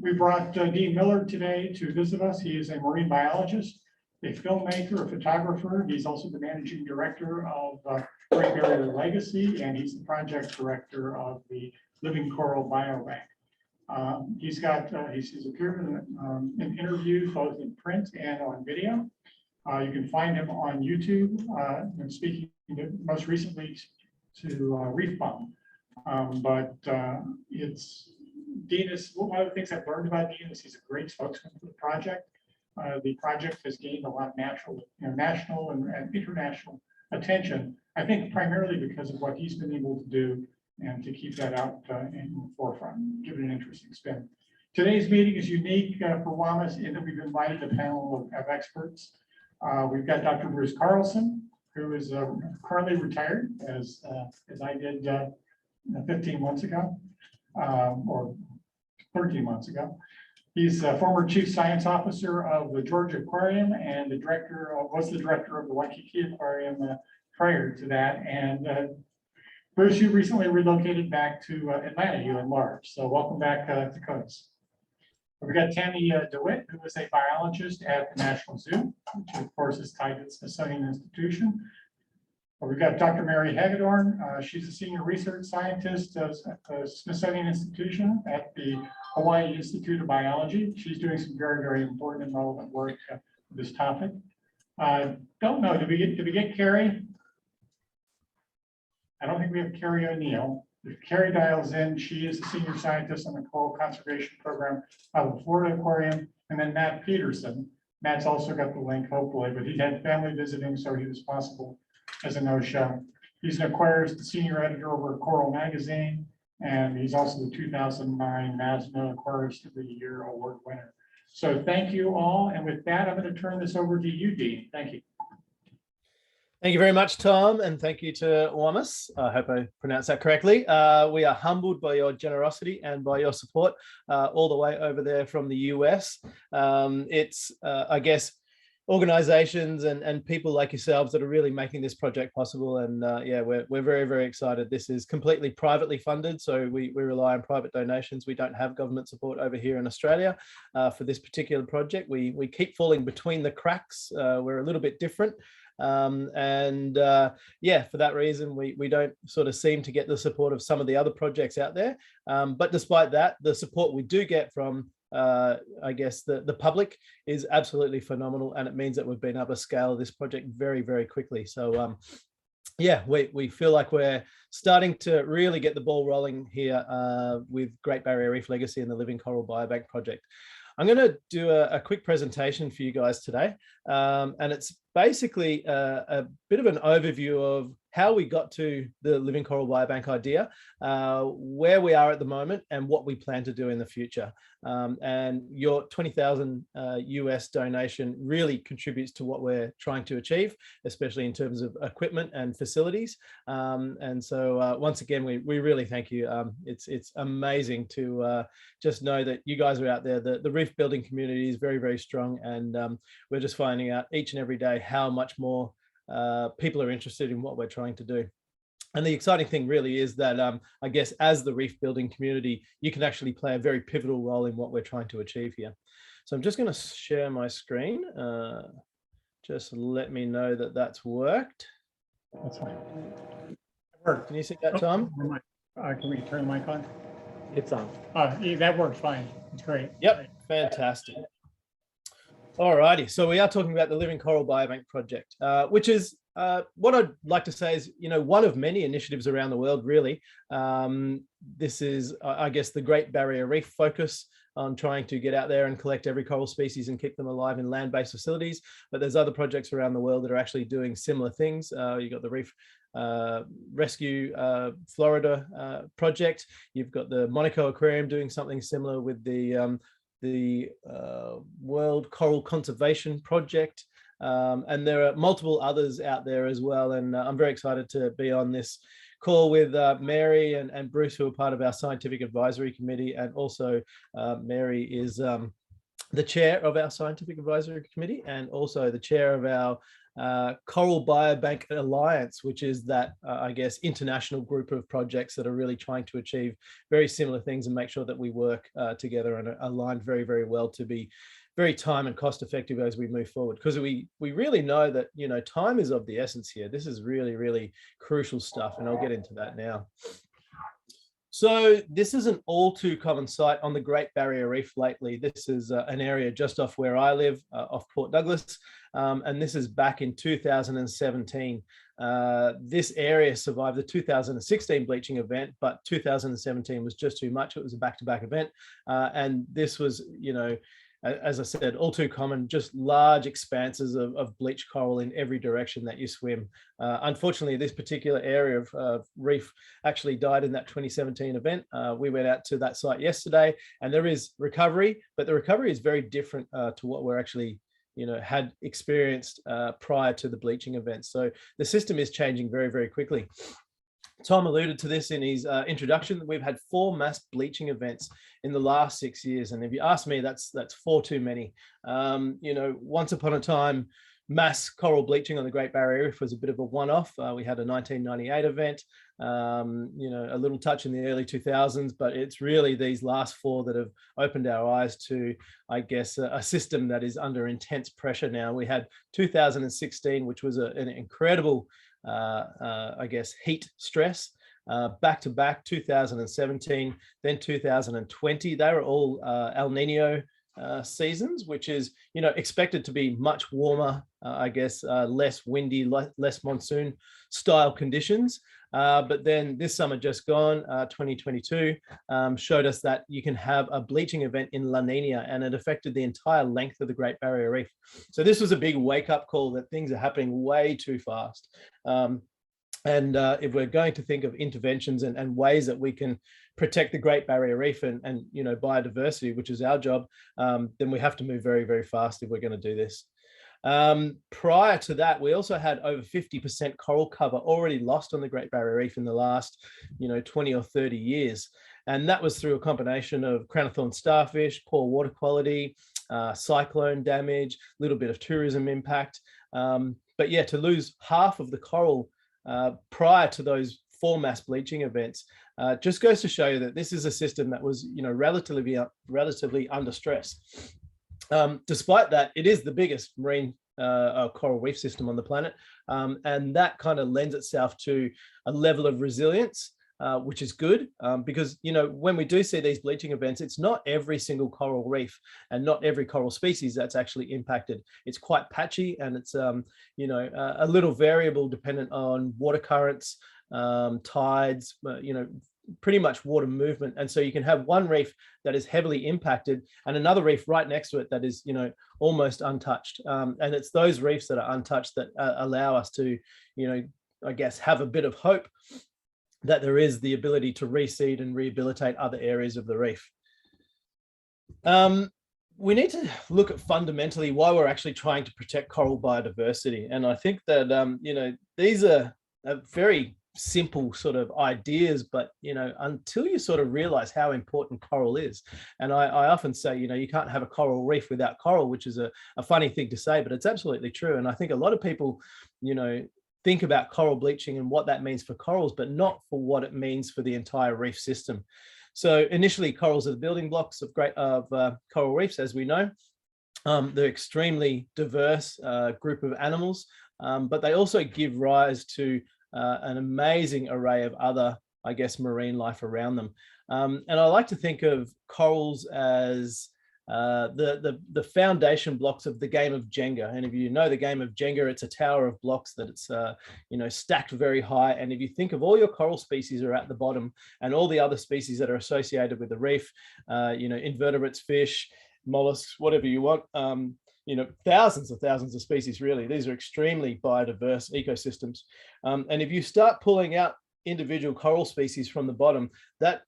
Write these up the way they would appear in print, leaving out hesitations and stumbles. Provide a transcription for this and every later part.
We brought Dean Miller today to visit us. He is a marine biologist, a filmmaker, a photographer. He's also the managing director of Great Barrier Legacy, and he's the project director of the Living Coral Biobank. He's appeared in interviews both in print and on video. You can find him on YouTube and speaking most recently to Reef. Dean is one of the things I've learned about Dean is he's a great spokesman for the project. The project has gained a lot of national and international attention, I think primarily because of what he's been able to do and to keep that out in the forefront, give it an interesting spin. Today's meeting is unique for WAMAS in that we've invited a panel of experts. We've got Dr. Bruce Carlson, who is currently retired, as I did 15 months ago, or 13 months ago. He's a former chief science officer of the Georgia Aquarium and was the director of the Waikiki Aquarium prior to that. And Bruce, you recently relocated back to Atlanta, you and Marge. So welcome back to Coates. We've got Tamie Dewitt, who is a biologist at the National Zoo, which of course is tied to the Smithsonian Institution. We've got Dr. Mary Hagedorn. She's a senior research scientist at the Smithsonian Institution at the Hawaii Institute of Biology. She's doing some very, very important and relevant work with this topic. Don't know, did we get Keri? I don't think we have Keri O'Neill. If Keri dials in, she is a senior scientist on the Coral Conservation Program out of the Florida Aquarium. And then Matt Peterson. Matt's also got the link, hopefully, but he had family visiting, so he was possible as a no-show. He's an aquarist, the senior editor over at Coral Magazine, and he's also the 2009 NASMA Aquarist of the Year Award winner. So thank you all. And with that, I'm going to turn this over to you, Dean. Thank you. Thank you very much, Tom, and thank you to WAMAS. I hope I pronounced that correctly. We are humbled by your generosity and by your support all the way over there from the US. It's, I guess, organizations and people like yourselves that are really making this project possible. And yeah, we're very, very excited. This is completely privately funded, so we rely on private donations. We don't have government support over here in Australia for this particular project. We keep falling between the cracks. We're a little bit different. Yeah, for that reason, we don't sort of seem to get the support of some of the other projects out there. But despite that, the support we do get from I guess the public is absolutely phenomenal, and it means that we've been able to scale this project very, very quickly. So yeah, we feel like we're starting to really get the ball rolling here with Great Barrier Reef Legacy and the Living Coral Biobank project. I'm going to do a quick presentation for you guys today, and it's basically a bit of an overview of how we got to the Living Coral Biobank idea, where we are at the moment, and what we plan to do in the future. And your 20,000 US donation really contributes to what we're trying to achieve, especially in terms of equipment and facilities. And so once again, we really thank you. It's amazing to just know that you guys are out there. The reef building community is very, very strong, and we're just finding out each and every day how much more people are interested in what we're trying to do. And the exciting thing really is that I guess as the reef building community, you can actually play a very pivotal role in what we're trying to achieve here. So I'm just going to share my screen. Just let me know that that's worked. That's fine. It worked. Can you see that, Tom? Can we turn the mic on? It's on. Yeah, that works fine. It's great. Yep, fantastic. Alrighty, so we are talking about the Living Coral Biobank project, which is what I'd like to say is, one of many initiatives around the world, really. This is, I guess, the Great Barrier Reef focus on trying to get out there and collect every coral species and keep them alive in land-based facilities. But there's other projects around the world that are actually doing similar things. You've got the Reef Rescue Florida project. You've got the Monaco Aquarium doing something similar with the World Coral Conservation Project. And there are multiple others out there as well. And I'm very excited to be on this call with Mary and Bruce, who are part of our scientific advisory committee. And also Mary is the chair of our scientific advisory committee and also the chair of our Coral Biobank Alliance, which is that, I guess, international group of projects that are really trying to achieve very similar things and make sure that we work together and are aligned very, very well to be very time and cost effective as we move forward. Because we really know that, you know, time is of the essence here. This is really, really crucial stuff, and I'll get into that now. So this is an all too common sight on the Great Barrier Reef lately. This is an area just off where I live, off Port Douglas, and this is back in 2017. This area survived the 2016 bleaching event, but 2017 was just too much. It was a back-to-back event, and this was, you know, as I said, all too common, just large expanses of bleached coral in every direction that you swim. Unfortunately, this particular area of reef actually died in that 2017 event. We went out to that site yesterday, and there is recovery, but the recovery is very different to what we're actually, you know, had experienced prior to the bleaching event. So the system is changing very, very quickly. Tom alluded to this in his introduction. We've had 4 mass bleaching events in the last 6 years. And if you ask me, that's 4 too many. You know, once upon a time, mass coral bleaching on the Great Barrier Reef was a bit of a one-off. We had a 1998 event, you know, a little touch in the early 2000s, but it's really these last 4 that have opened our eyes to, I guess, a system that is under intense pressure now. We had 2016, which was an incredible I guess, heat stress, back to back 2017, then 2020. They were all El Nino seasons, which is, you know, expected to be much warmer, I guess, less windy, less monsoon style conditions. But then this summer just gone, 2022, showed us that you can have a bleaching event in La Nina, and it affected the entire length of the Great Barrier Reef. So this was a big wake-up call that things are happening way too fast. And if we're going to think of interventions and ways that we can protect the Great Barrier Reef and you know, biodiversity, which is our job, then we have to move very, very fast if we're going to do this. Prior to that, we also had over 50% coral cover already lost on the Great Barrier Reef in the last, you know, 20 or 30 years. And that was through a combination of crown of thorns starfish, poor water quality, cyclone damage, a little bit of tourism impact. But yeah, to lose half of the coral prior to those 4 mass bleaching events just goes to show you that this is a system that was, you know, relatively under stress. Despite that, it is the biggest marine coral reef system on the planet, and that kind of lends itself to a level of resilience, which is good, because, you know, when we do see these bleaching events, it's not every single coral reef and not every coral species that's actually impacted. It's quite patchy, and it's you know, a little variable dependent on water currents, tides, you know, pretty much water movement. And so you can have one reef that is heavily impacted and another reef right next to it that is, you know, almost untouched. And it's those reefs that are untouched that allow us to, you know, I guess, have a bit of hope that there is the ability to reseed and rehabilitate other areas of the reef. We need to look at fundamentally why we're actually trying to protect coral biodiversity. And I think that, you know, these are very simple sort of ideas, but, you know, until you sort of realize how important coral is. And I often say, you know, you can't have a coral reef without coral, which is a funny thing to say, but it's absolutely true. And I think a lot of people, you know, think about coral bleaching and what that means for corals, but not for what it means for the entire reef system. So initially, corals are the building blocks of coral reefs, as we know. They're extremely diverse group of animals, but they also give rise to an amazing array of other, I guess, marine life around them. And I like to think of corals as the foundation blocks of the game of Jenga. And if you know the game of Jenga, it's a tower of blocks that it's you know, stacked very high. And if you think of all your coral species are at the bottom and all the other species that are associated with the reef, you know, invertebrates, fish, mollusks, whatever you want, you know, thousands of species, really. These are extremely biodiverse ecosystems. And if you start pulling out individual coral species from the bottom, that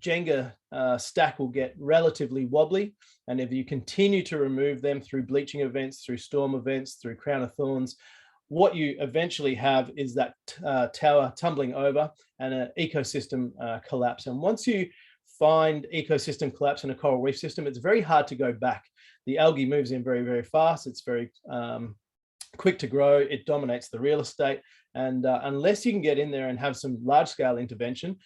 Jenga stack will get relatively wobbly. And if you continue to remove them through bleaching events, through storm events, through crown of thorns, what you eventually have is that tower tumbling over and an ecosystem collapse. And once you find ecosystem collapse in a coral reef system, it's very hard to go back. The algae moves in very, very fast. It's very quick to grow, it dominates the real estate. And unless you can get in there and have some large scale intervention,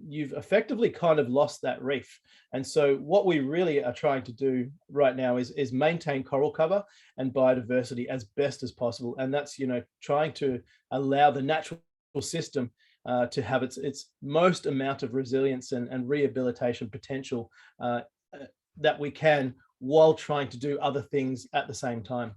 you've effectively kind of lost that reef. And so what we really are trying to do right now is maintain coral cover and biodiversity as best as possible. And that's, trying to allow the natural system to have its most amount of resilience and rehabilitation potential that we can, while trying to do other things at the same time.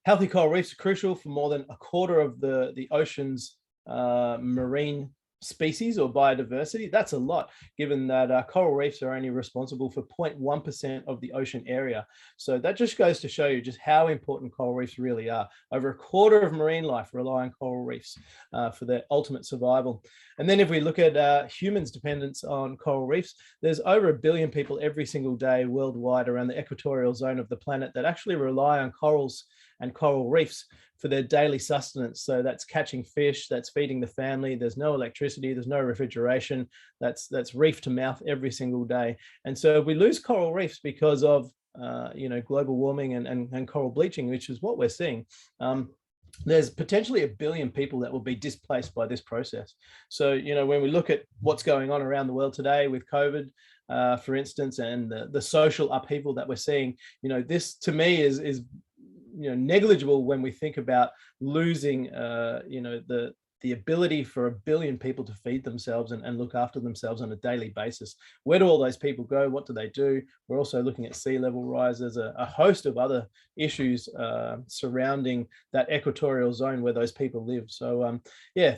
Healthy coral reefs are crucial for more than a quarter of the ocean's marine species or biodiversity. That's a lot, given that coral reefs are only responsible for 0.1% of the ocean area. So that just goes to show you just how important coral reefs really are. Over a quarter of marine life rely on coral reefs for their ultimate survival. And then if we look at humans' dependence on coral reefs, there's over 1 billion people every single day worldwide around the equatorial zone of the planet that actually rely on corals and coral reefs for their daily sustenance. So that's catching fish, that's feeding the family. There's no electricity, there's no refrigeration. That's reef to mouth every single day. And so if we lose coral reefs because of global warming and coral bleaching, which is what we're seeing, there's potentially 1 billion people that will be displaced by this process. So, when we look at what's going on around the world today with COVID, for instance, and the social upheaval that we're seeing, this to me is negligible when we think about losing the ability for 1 billion people to feed themselves and look after themselves on a daily basis. Where do all those people go? What do they do? We're also looking at sea level rise. There's a host of other issues surrounding that equatorial zone where those people live. So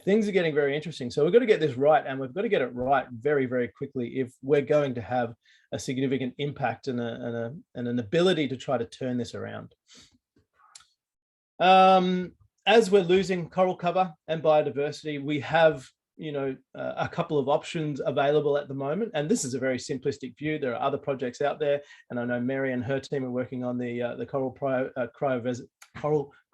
things are getting very interesting. So we've got to get this right, and we've got to get it right very, very quickly if we're going to have a significant impact and an ability to try to turn this around. As we're losing coral cover and biodiversity, we have, a couple of options available at the moment. And this is a very simplistic view. There are other projects out there, and I know Mary and her team are working on the coral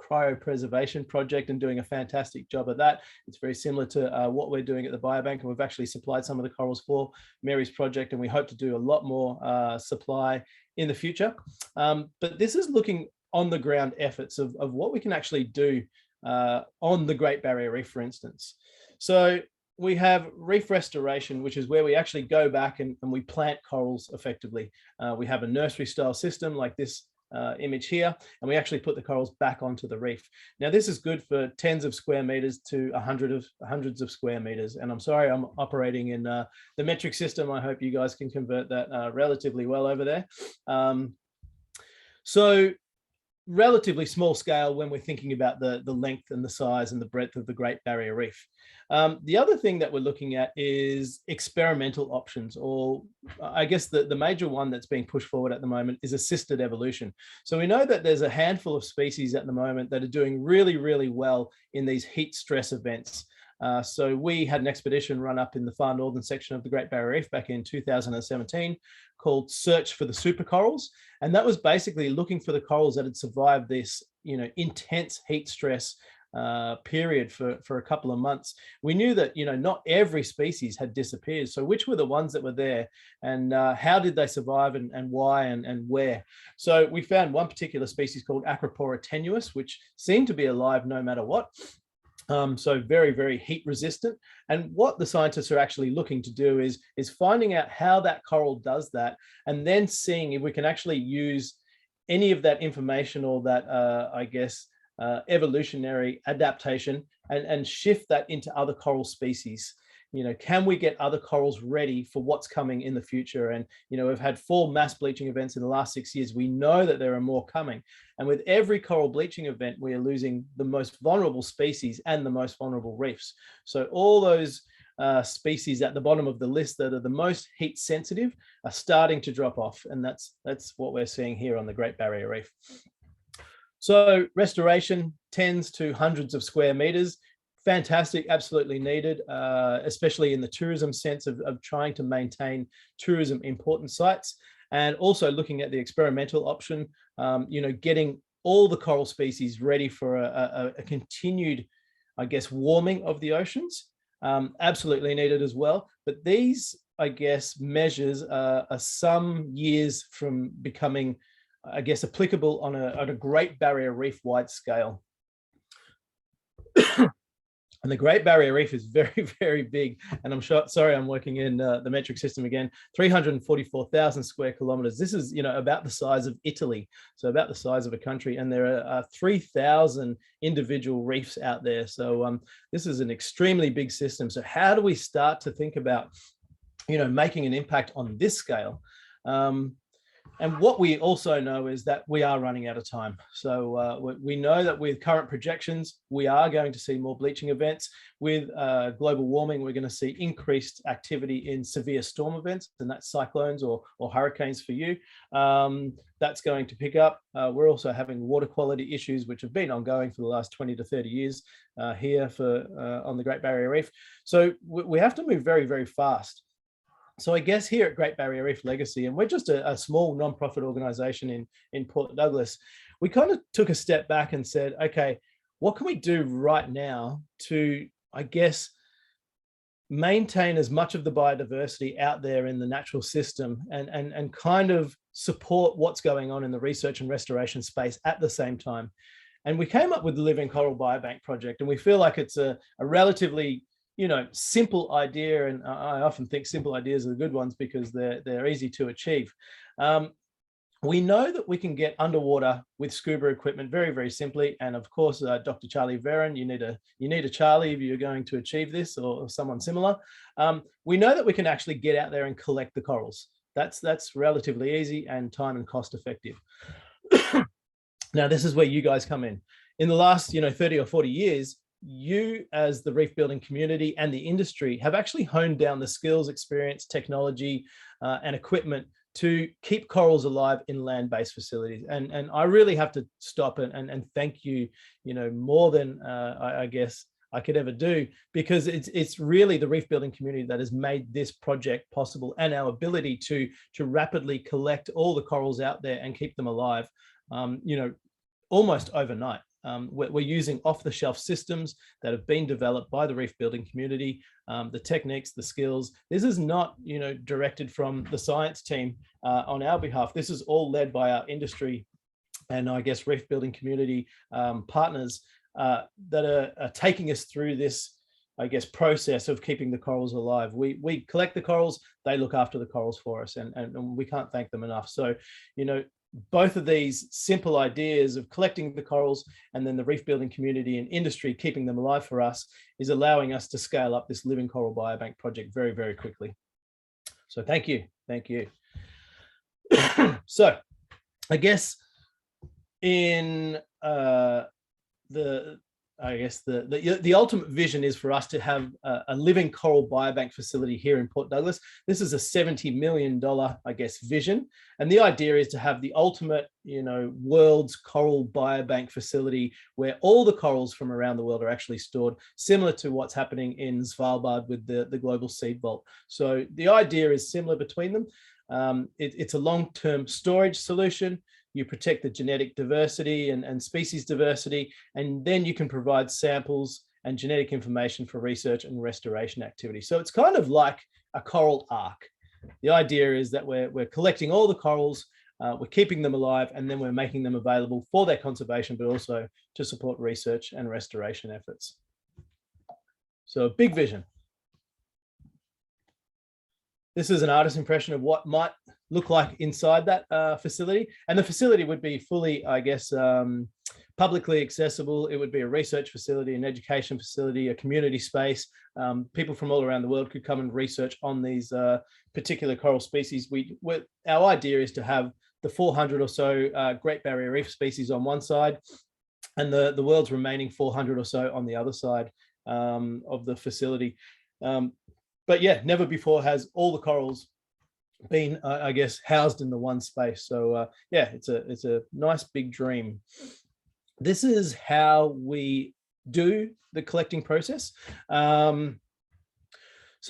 cryopreservation project and doing a fantastic job of that. It's very similar to what we're doing at the Biobank, and we've actually supplied some of the corals for Mary's project, and we hope to do a lot more supply in the future. But this is looking on the ground efforts of what we can actually do on the Great Barrier Reef, for instance. So we have reef restoration, which is where we actually go back and we plant corals effectively. We have a nursery style system like this image here, and we actually put the corals back onto the reef. Now, this is good for tens of square meters to hundreds of square meters. And I'm sorry, I'm operating in the metric system. I hope you guys can convert that relatively well over there. So relatively small scale when we're thinking about the length and the size and the breadth of the Great Barrier Reef. The other thing that we're looking at is experimental options, or I guess the major one that's being pushed forward at the moment is assisted evolution. So we know that there's a handful of species at the moment that are doing really, really well in these heat stress events. So we had an expedition run up in the far northern section of the Great Barrier Reef back in 2017 called Search for the Supercorals. And that was basically looking for the corals that had survived this, intense heat stress period for a couple of months. We knew that, not every species had disappeared. So which were the ones that were there, and how did they survive, and why, and where? So we found one particular species called Acropora tenuis, which seemed to be alive no matter what. So very, very heat resistant. And what the scientists are actually looking to do is finding out how that coral does that, and then seeing if we can actually use any of that information or that, evolutionary adaptation and shift that into other coral species. Can we get other corals ready for what's coming in the future? And, we've had 4 mass bleaching events in the last 6 years. We know that there are more coming. And with every coral bleaching event, we are losing the most vulnerable species and the most vulnerable reefs. So all those species at the bottom of the list that are the most heat sensitive are starting to drop off. And that's what we're seeing here on the Great Barrier Reef. So restoration, tens to hundreds of square meters. Fantastic, absolutely needed, especially in the tourism sense of trying to maintain tourism important sites, and also looking at the experimental option, getting all the coral species ready for a continued, warming of the oceans, absolutely needed as well. But these, measures are some years from becoming I guess, applicable on a Great Barrier Reef wide scale. And the Great Barrier Reef is very, very big. And I'm sure, sorry, I'm working in the metric system again, 344,000 square kilometers. This is, about the size of Italy. So about the size of a country. And there are 3,000 individual reefs out there. So this is an extremely big system. So how do we start to think about, making an impact on this scale? And what we also know is that we are running out of time. So we know that with current projections, we are going to see more bleaching events. With global warming, we're going to see increased activity in severe storm events, and that's cyclones or hurricanes for you. That's going to pick up. We're also having water quality issues, which have been ongoing for the last 20 to 30 years here on the Great Barrier Reef. So we have to move very, very fast. So I guess here at Great Barrier Reef Legacy, and we're just a small non-profit organization in Port Douglas, we kind of took a step back and said, okay, what can we do right now to, I guess, maintain as much of the biodiversity out there in the natural system and kind of support what's going on in the research and restoration space at the same time. And we came up with the Living Coral Biobank project, and we feel like it's a relatively simple idea, and I often think simple ideas are the good ones because they're easy to achieve. We know that we can get underwater with scuba equipment very, very simply, and of course, Dr. Charlie Veron, you need a Charlie if you're going to achieve this, or someone similar. We know that we can actually get out there and collect the corals. That's relatively easy and time and cost effective. Now, this is where you guys come in. In the last 30 or 40 years, you as the reef building community and the industry have actually honed down the skills, experience, technology, and equipment to keep corals alive in land-based facilities. And I really have to stop and thank you, more than I guess I could ever do, because it's really the reef building community that has made this project possible, and our ability to rapidly collect all the corals out there and keep them alive, almost overnight. We're using off-the-shelf systems that have been developed by the reef building community, the techniques, the skills. This is not, directed from the science team on our behalf. This is all led by our industry and, I guess, reef building community partners that are taking us through this, I guess, process of keeping the corals alive. We collect the corals, they look after the corals for us, and we can't thank them enough. So, both of these simple ideas of collecting the corals and then the reef building community and industry keeping them alive for us is allowing us to scale up this Living Coral Biobank project very, very quickly. So thank you. Thank you. So I guess in the ultimate vision is for us to have a living coral biobank facility here in Port Douglas. This is a $70 million, I guess, vision. And the idea is to have the ultimate, world's coral biobank facility where all the corals from around the world are actually stored, similar to what's happening in Svalbard with the global seed vault. So the idea is similar between them. It's a long-term storage solution. You protect the genetic diversity and species diversity, and then you can provide samples and genetic information for research and restoration activity. So it's kind of like a coral ark. The idea is that we're collecting all the corals, we're keeping them alive, and then we're making them available for their conservation, but also to support research and restoration efforts. So a big vision. This is an artist's impression of what might look like inside that facility. And the facility would be fully, I guess, publicly accessible. It would be a research facility, an education facility, a community space. People from all around the world could come and research on these particular coral species. Our idea is to have the 400 or so Great Barrier Reef species on one side, and the world's remaining 400 or so on the other side of the facility. But yeah, never before has all the corals been, I guess, housed in the one space. So yeah, it's a nice big dream. This is how we do the collecting process. So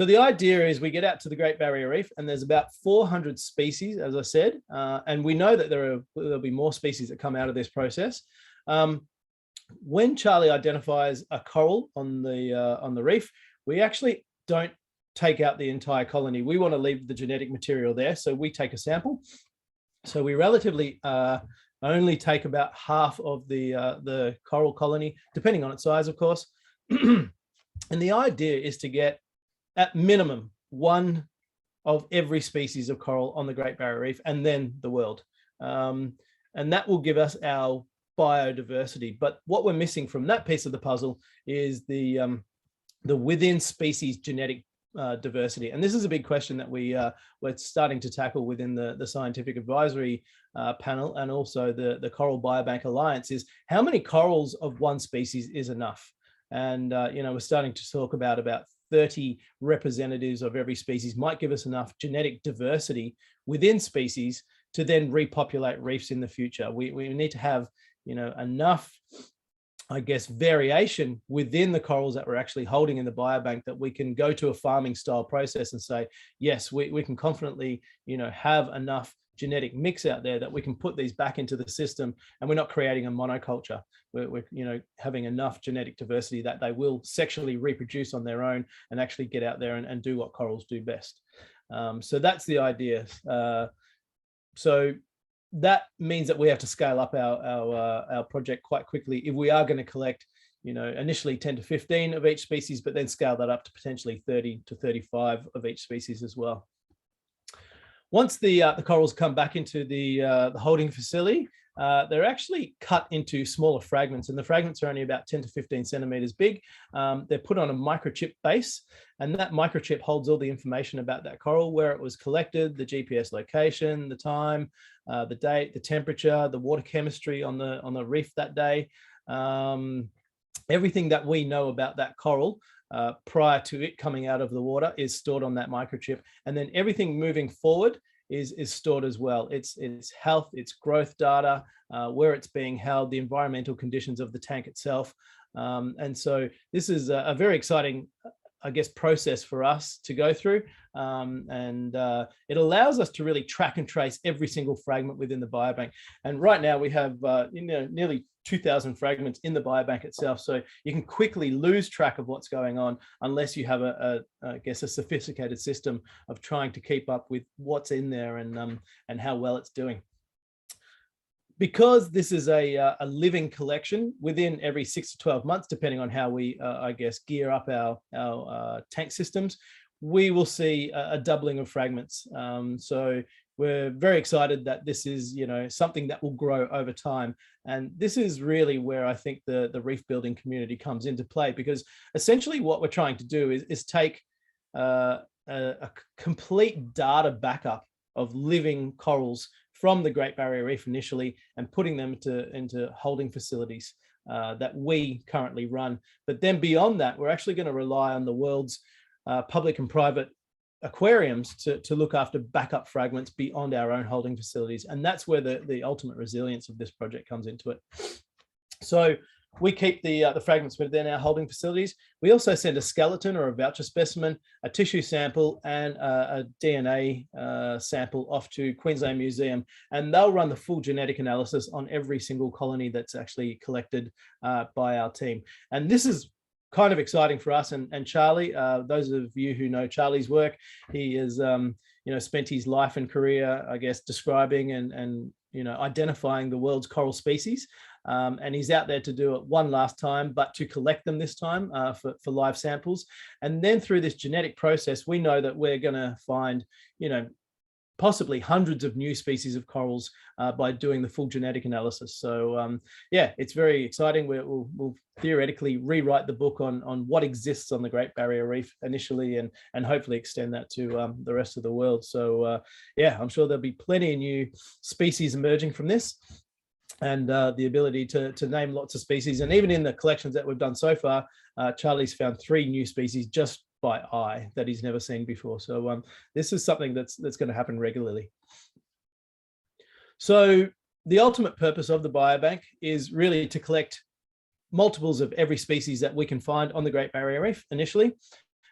the idea is we get out to the Great Barrier Reef, and there's about 400 species, as I said, and we know that there'll be more species that come out of this process. When Charlie identifies a coral on the reef, we actually don't take out the entire colony. We want to leave the genetic material there. So we take a sample, So we relatively only take about half of the coral colony, depending on its size, of course. And the idea is to get, at minimum, one of every species of coral on the Great Barrier Reef, and then the world. And that will give us our biodiversity. But what we're missing from that piece of the puzzle is the within species genetic diversity. And this is a big question that we're starting to tackle within the scientific advisory panel, and also the Coral Biobank Alliance, is how many corals of one species is enough? And we're starting to talk about 30 representatives of every species might give us enough genetic diversity within species to then repopulate reefs in the future. We need to have enough, I guess, variation within the corals that we're actually holding in the biobank that we can go to a farming style process and say, yes, we can confidently, have enough genetic mix out there that we can put these back into the system, and we're not creating a monoculture. We're having enough genetic diversity that they will sexually reproduce on their own and actually get out there and do what corals do best. So that's the idea. So that means that we have to scale up our project quite quickly if we are going to collect, initially 10 to 15 of each species, but then scale that up to potentially 30 to 35 of each species as well. Once the corals come back into the holding facility, they're actually cut into smaller fragments, and the fragments are only about 10 to 15 centimeters big. They're put on a microchip base, and that microchip holds all the information about that coral, where it was collected, the GPS location, the time, the date, the temperature, the water chemistry on the reef that day. Everything that we know about that coral prior to it coming out of the water is stored on that microchip, and then everything moving forward is stored as well. It's health, it's growth data, where it's being held, the environmental conditions of the tank itself. And so this is a very exciting, I guess, process for us to go through. And it allows us to really track and trace every single fragment within the biobank. And right now we have nearly 2,000 fragments in the biobank itself. So you can quickly lose track of what's going on unless you have I guess, a sophisticated system of trying to keep up with what's in there and how well it's doing. Because this is a living collection, within every 6 to 12 months, depending on how we, I guess, gear up our tank systems, we will see a doubling of fragments. So we're very excited that this is, something that will grow over time. And this is really where I think the reef building community comes into play, because essentially what we're trying to do is take a complete data backup of living corals from the Great Barrier Reef initially, and putting them into holding facilities that we currently run. But then beyond that, we're actually going to rely on the world's public and private aquariums to look after backup fragments beyond our own holding facilities. And that's where the ultimate resilience of this project comes into it. So we keep the fragments within our holding facilities. We also send a skeleton or a voucher specimen, a tissue sample, and a DNA sample off to Queensland Museum, and they'll run the full genetic analysis on every single colony that's actually collected by our team. And this is kind of exciting for us. And Charlie, those of you who know Charlie's work, he has spent his life and career, I guess, describing and identifying the world's coral species. And he's out there to do it one last time, but to collect them this time for live samples. And then through this genetic process, we know that we're going to find, possibly hundreds of new species of corals by doing the full genetic analysis. So yeah, it's very exciting. We'll theoretically rewrite the book on what exists on the Great Barrier Reef initially, and hopefully extend that to the rest of the world. So yeah, I'm sure there'll be plenty of new species emerging from this, and the ability to name lots of species. And even in the collections that we've done so far, Charlie's found 3 new species just by eye that he's never seen before. So this is something that's going to happen regularly. So the ultimate purpose of the biobank is really to collect multiples of every species that we can find on the Great Barrier Reef initially,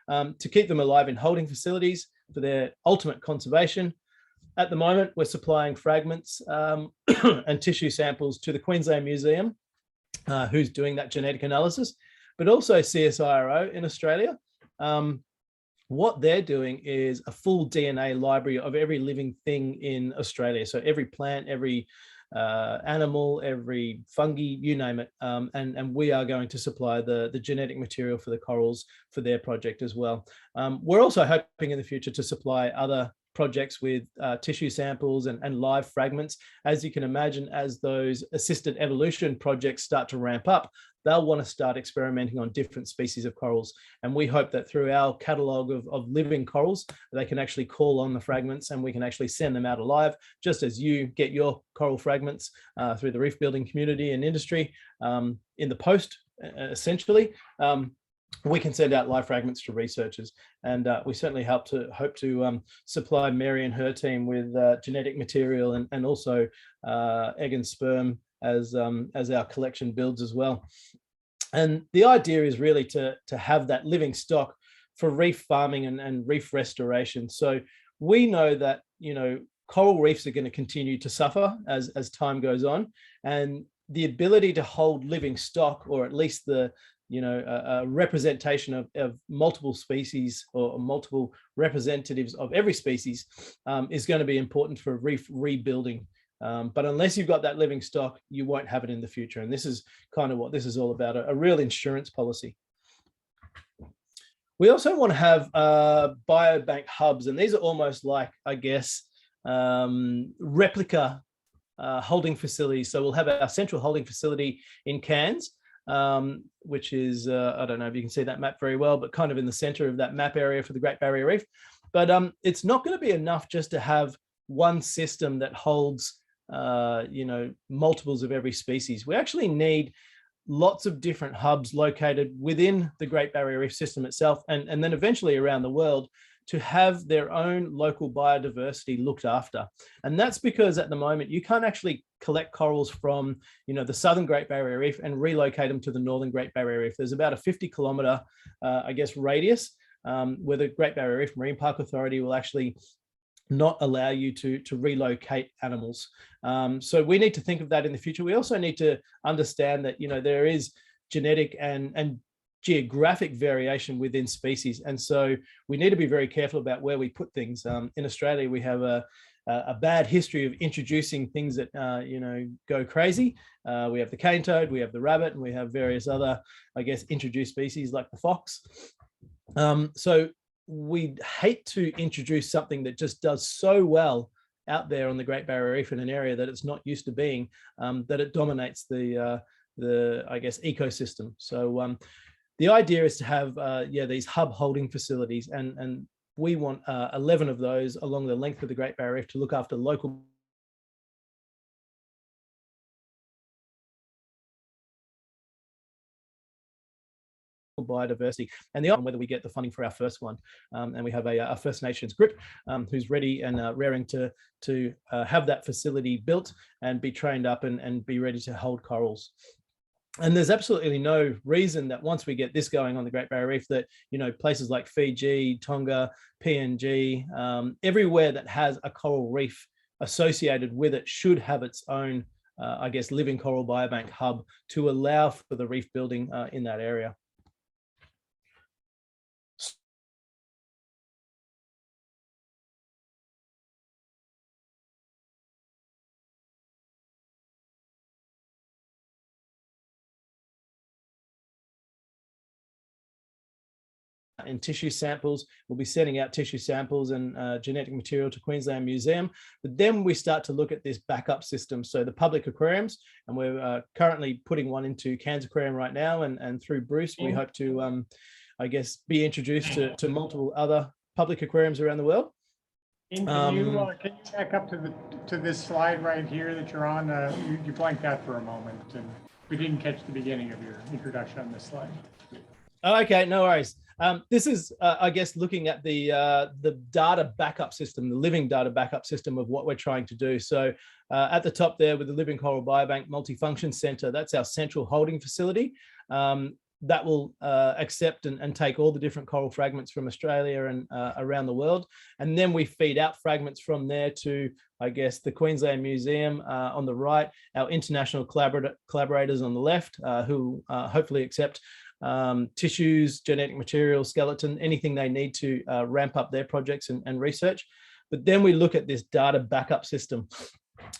to keep them alive in holding facilities for their ultimate conservation. At the moment, we're supplying fragments and tissue samples to the Queensland Museum, who's doing that genetic analysis, but also CSIRO in Australia. what they're doing is a full DNA library of every living thing in Australia. So every plant, every animal, every fungi, you name it. And we are going to supply the genetic material for the corals for their project as well. We're also hoping in the future to supply other projects with tissue samples and live fragments. As you can imagine, as those assisted evolution projects start to ramp up, they'll want to start experimenting on different species of corals. And we hope that through our catalogue of living corals, they can actually call on the fragments and we can actually send them out alive, just as you get your coral fragments through the reef building community and industry in the post, essentially. We can send out live fragments to researchers, and we certainly hope to supply Mary and her team with genetic material and also egg and sperm as our collection builds as well. And the idea is really to have that living stock for reef farming and reef restoration. So we know that, you know, coral reefs are going to continue to suffer as time goes on, and the ability to hold living stock, or at least the a representation of multiple species or multiple representatives of every species is going to be important for reef rebuilding. But unless you've got that living stock, you won't have it in the future. And this is kind of what this is all about, a real insurance policy. We also want to have biobank hubs, and these are almost like, I guess, replica holding facilities. So we'll have our central holding facility in Cairns, which is, I don't know if you can see that map very well, but kind of in the center of that map area for the Great Barrier Reef. But it's not going to be enough just to have one system that holds, multiples of every species. We actually need lots of different hubs located within the Great Barrier Reef system itself, and then eventually around the world, to have their own local biodiversity looked after. And that's because at the moment you can't actually collect corals from the southern Great Barrier Reef and relocate them to the northern Great Barrier Reef. There's about a 50-kilometer radius where the Great Barrier Reef Marine Park Authority will actually not allow you to relocate animals. So we need to think of that in the future. We also need to understand that there is genetic and geographic variation within species, and so we need to be very careful about where we put things. In Australia, we have a bad history of introducing things that go crazy. We have the cane toad, we have the rabbit, and we have various other, I guess, introduced species like the fox. So we hate to introduce something that just does so well out there on the Great Barrier Reef in an area that it's not used to being, that it dominates the I guess ecosystem. So the idea is to have these hub holding facilities, and we want 11 of those along the length of the Great Barrier Reef to look after local biodiversity, and whether we get the funding for our first one. And we have a First Nations group who's ready and raring to have that facility built and be trained up and be ready to hold corals. And there's absolutely no reason that once we get this going on the Great Barrier Reef that, places like Fiji, Tonga, PNG, everywhere that has a coral reef associated with it should have its own, living coral biobank hub to allow for the reef building in that area. In tissue samples, we'll be sending out tissue samples and genetic material to Queensland Museum. But then we start to look at this backup system. So the public aquariums, and we're currently putting one into Cairns Aquarium right now, and through Bruce, we hope to, be introduced to multiple other public aquariums around the world. Can you back up to this slide right here that you're on? You blanked out for a moment, and we didn't catch the beginning of your introduction on this slide. Okay, no worries. This is, looking at the data backup system, the living data backup system of what we're trying to do. So at the top there with the Living Coral Biobank Multifunction Center, that's our central holding facility. That will accept and take all the different coral fragments from Australia and around the world. And then we feed out fragments from there to, the Queensland Museum on the right, our international collaborators on the left, who hopefully accept tissues, genetic material, skeleton, anything they need to ramp up their projects and research. But then we look at this data backup system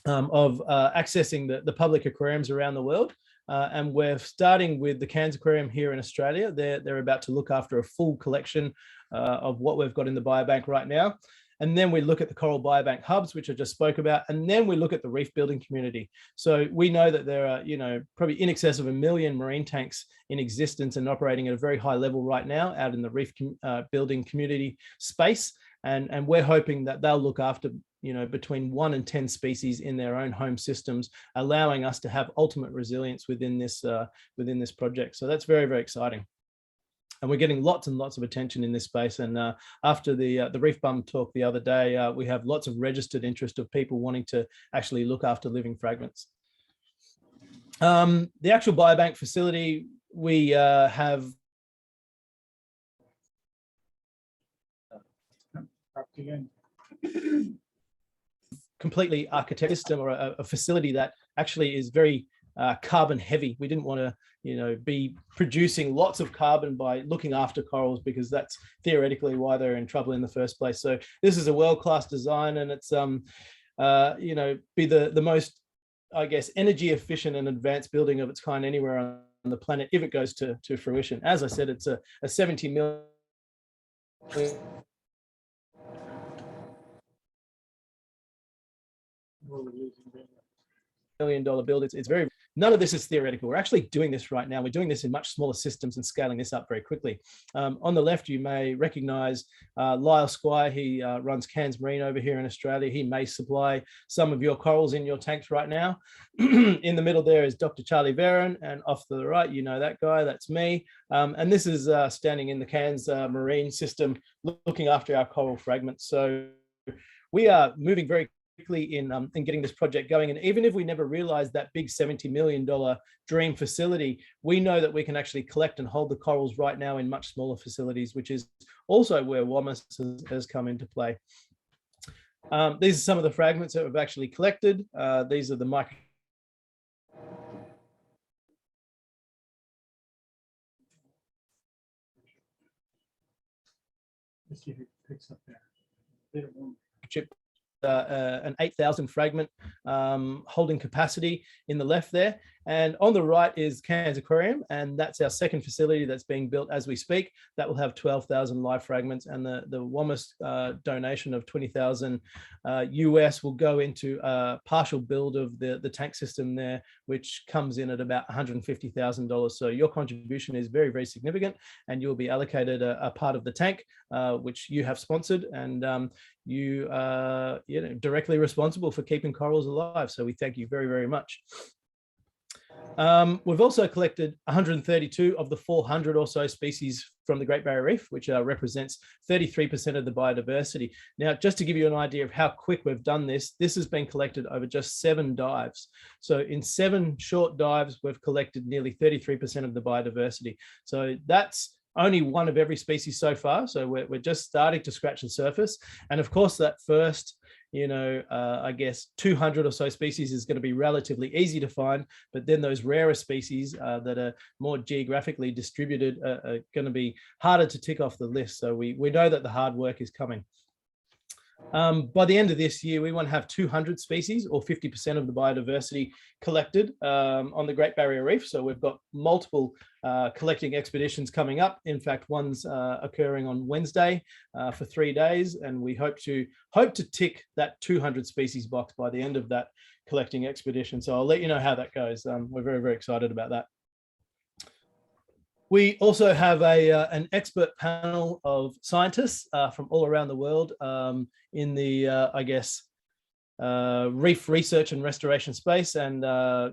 of accessing the public aquariums around the world. And we're starting with the Cairns Aquarium here in Australia. They're about to look after a full collection of what we've got in the biobank right now. And then we look at the coral biobank hubs, which I just spoke about. And then we look at the reef building community. So we know that there are, probably in excess of 1 million marine tanks in existence and operating at a very high level right now out in the reef building community space. And we're hoping that they'll look after, between 1 and 10 species in their own home systems, allowing us to have ultimate resilience within this project. So that's very, very exciting. And we're getting lots and lots of attention in this space. And after the Reef Bum talk the other day, we have lots of registered interest of people wanting to actually look after living fragments. The actual biobank facility, we have completely architected system, or a facility that actually is very carbon heavy. We didn't want to, be producing lots of carbon by looking after corals, because that's theoretically why they're in trouble in the first place. So this is a world-class design, and it's, be the most, I guess, energy efficient and advanced building of its kind anywhere on the planet if it goes to fruition. As I said, it's a 70 million $1 build. It's very, none of this is theoretical. We're actually doing this right now. We're doing this in much smaller systems and scaling this up very quickly. On the left, you may recognize Lyle Squire. He runs Cairns Marine over here in Australia. He may supply some of your corals in your tanks right now. In the middle there is Dr. Charlie Veron, and off to the right, that guy, that's me. And this is standing in the Cairns Marine system, looking after our coral fragments. So we are moving very quickly in getting this project going. And even if we never realized that big $70 million dream facility, we know that we can actually collect and hold the corals right now in much smaller facilities, which is also where WAMAS has come into play. These are some of the fragments that we've actually collected. These are the micro. Let's see if it picks up there. Chip. An 8,000 fragment holding capacity in the left there. And on the right is Cairns Aquarium, and that's our second facility that's being built as we speak. That will have 12,000 live fragments, and the WAMAS donation of 20,000 US will go into a partial build of the tank system there, which comes in at about $150,000. So your contribution is very, very significant, and you'll be allocated a part of the tank, which you have sponsored, and you are directly responsible for keeping corals alive. So we thank you very, very much. We've also collected 132 of the 400 or so species from the Great Barrier Reef, which represents 33% of the biodiversity. Now, just to give you an idea of how quick we've done this, this has been collected over just 7 dives. So in 7 short dives, we've collected nearly 33% of the biodiversity. So that's only one of every species so far. So we're just starting to scratch the surface. And of course, that first, I guess 200 or so species is going to be relatively easy to find, but then those rarer species that are more geographically distributed are going to be harder to tick off the list. So we know that the hard work is coming. By the end of this year, we want to have 200 species, or 50% of the biodiversity, collected on the Great Barrier Reef. So we've got multiple collecting expeditions coming up. In fact, one's occurring on Wednesday for 3 days, and we hope to tick that 200 species box by the end of that collecting expedition. So I'll let you know how that goes. We're very, very excited about that. We also have an expert panel of scientists from all around the world in the, I guess, reef research and restoration space. And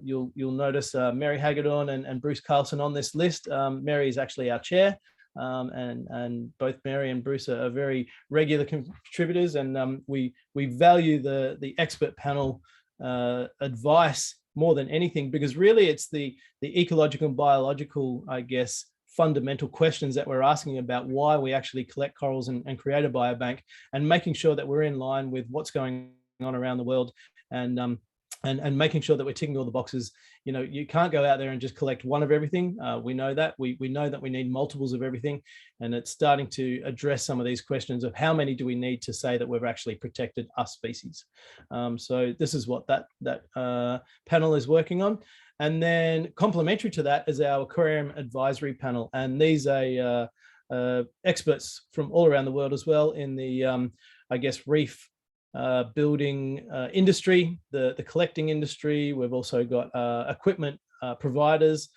you'll notice Mary Hagedorn and Bruce Carlson on this list. Mary is actually our chair, and both Mary and Bruce are very regular contributors. And we value the expert panel advice more than anything, because really it's the ecological and biological, I guess, fundamental questions that we're asking about why we actually collect corals and create a biobank, and making sure that we're in line with what's going on around the world. And and making sure that we're ticking all the boxes. You know, you can't go out there and just collect one of everything. We know that. We know that we need multiples of everything, and it's starting to address some of these questions of how many do we need to say that we've actually protected a species. So this is what that panel is working on. And then complementary to that is our aquarium advisory panel, and these are experts from all around the world as well in the, I guess, reef building industry, the collecting industry. We've also got equipment providers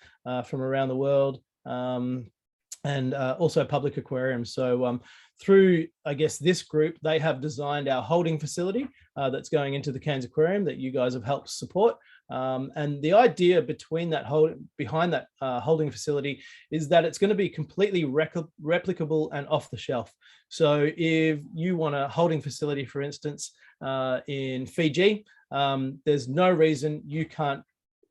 from around the world, and also public aquariums. So through, I guess, this group, they have designed our holding facility that's going into the Cairns Aquarium that you guys have helped support. And the idea behind that holding facility is that it's going to be completely replicable and off the shelf. So if you want a holding facility, for instance, in Fiji, there's no reason you can't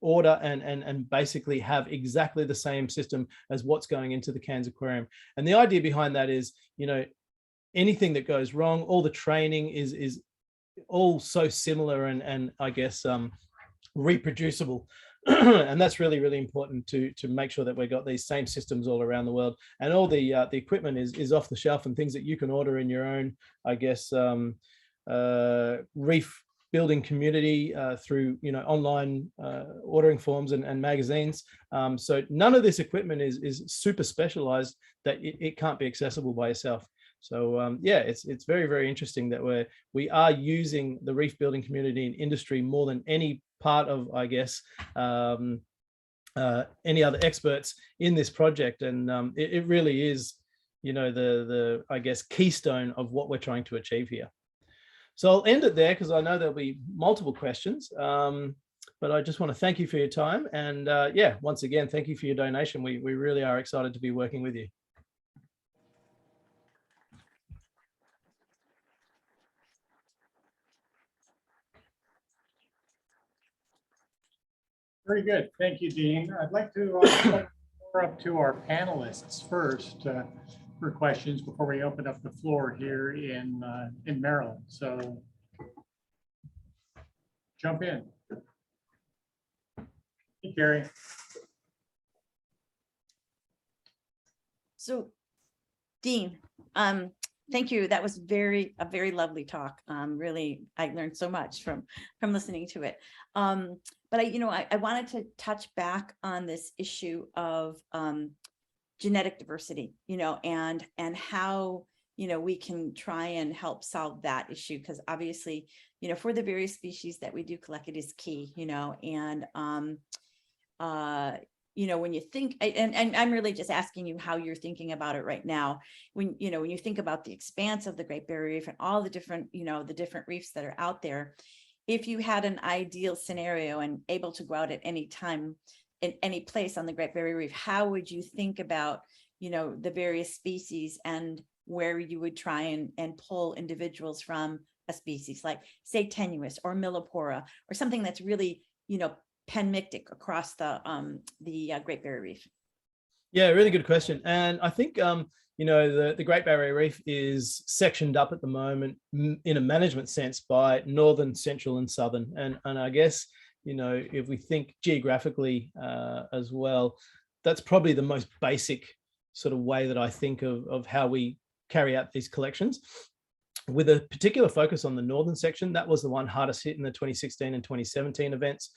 order and basically have exactly the same system as what's going into the Cairns Aquarium. And the idea behind that is, you know, anything that goes wrong, all the training is all so similar and I guess reproducible. And that's really, really important to make sure that we've got these same systems all around the world, and all the equipment is off the shelf and things that you can order in your own, I guess, reef building community through, you know, online ordering forms and magazines. So none of this equipment is super specialized that it can't be accessible by yourself. So yeah, it's very, very interesting that we are using the reef building community and industry more than any part of, I guess, any other experts in this project. And it really is, you know, the I guess, keystone of what we're trying to achieve here. So I'll end it there because I know there'll be multiple questions. But I just want to thank you for your time. And yeah, once again, thank you for your donation. We really are excited to be working with you. Very good. Thank you, Dean. I'd like to open up to our panelists first for questions before we open up the floor here in Maryland. So jump in. Hey, Keri. So, Dean, thank you. That was a very lovely talk. Really, I learned so much from listening to it. But I wanted to touch back on this issue of genetic diversity, and how, we can try and help solve that issue, because obviously, for the various species that we do collect, it is key, and when you think, and I'm really just asking you how you're thinking about it right now, when you think about the expanse of the Great Barrier Reef and all the different, the different reefs that are out there, if you had an ideal scenario and able to go out at any time in any place on the Great Barrier Reef, how would you think about, the various species and where you would try and pull individuals from a species, like say tenuis or millipora or something that's really, panmictic across the Great Barrier Reef? Yeah, really good question. And I think, the Great Barrier Reef is sectioned up at the moment in a management sense by northern, central, and southern. And I guess, if we think geographically as well, that's probably the most basic sort of way that I think of how we carry out these collections, with a particular focus on the northern section. That was the one hardest hit in the 2016 and 2017 events,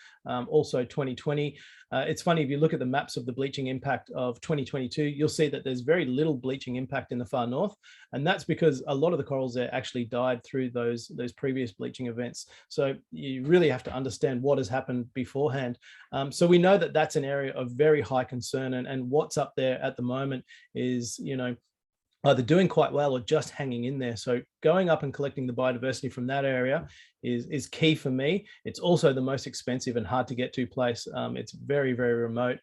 also 2020. It's funny, if you look at the maps of the bleaching impact of 2022, you'll see that there's very little bleaching impact in the far north. And that's because a lot of the corals there actually died through those previous bleaching events. So you really have to understand what has happened beforehand. So we know that that's an area of very high concern, and what's up there at the moment is, either doing quite well or just hanging in there. So going up and collecting the biodiversity from that area is key for me. It's also the most expensive and hard to get to place. It's very, very remote.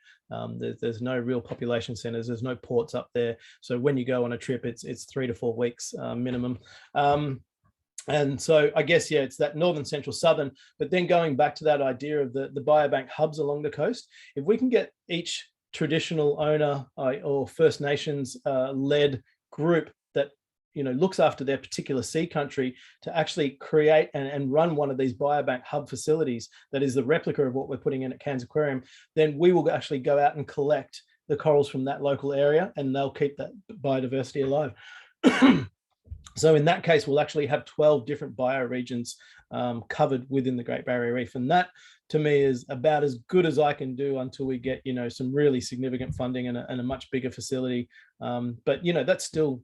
There's no real population centers. There's no ports up there. So when you go on a trip, it's 3 to 4 weeks minimum. And so I guess, yeah, it's that northern, central, southern. But then going back to that idea of the biobank hubs along the coast, if we can get each traditional owner or First Nations led group that looks after their particular sea country to actually create and run one of these biobank hub facilities that is the replica of what we're putting in at Cairns Aquarium, then we will actually go out and collect the corals from that local area, and they'll keep that biodiversity alive. So in that case, we'll actually have 12 different bioregions covered within the Great Barrier Reef. And that, to me, is about as good as I can do until we get, some really significant funding and a much bigger facility. But, that's still,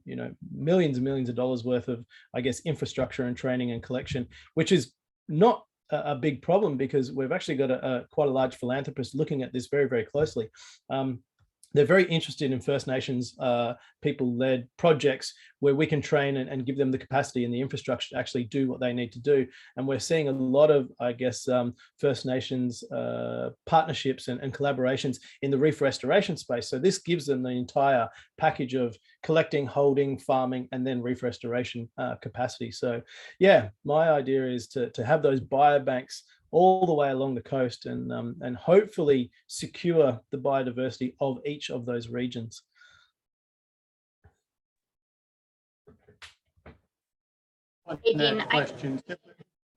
millions and millions of dollars worth of, I guess, infrastructure and training and collection, which is not a big problem because we've actually got quite a large philanthropist looking at this very, very closely. They're very interested in First Nations people-led projects where we can train and give them the capacity and the infrastructure to actually do what they need to do. And we're seeing a lot of, I guess, First Nations partnerships and collaborations in the reef restoration space. So this gives them the entire package of collecting, holding, farming, and then reef restoration capacity. So yeah, my idea is to have those biobanks all the way along the coast and hopefully secure the biodiversity of each of those regions. Adrian, Question.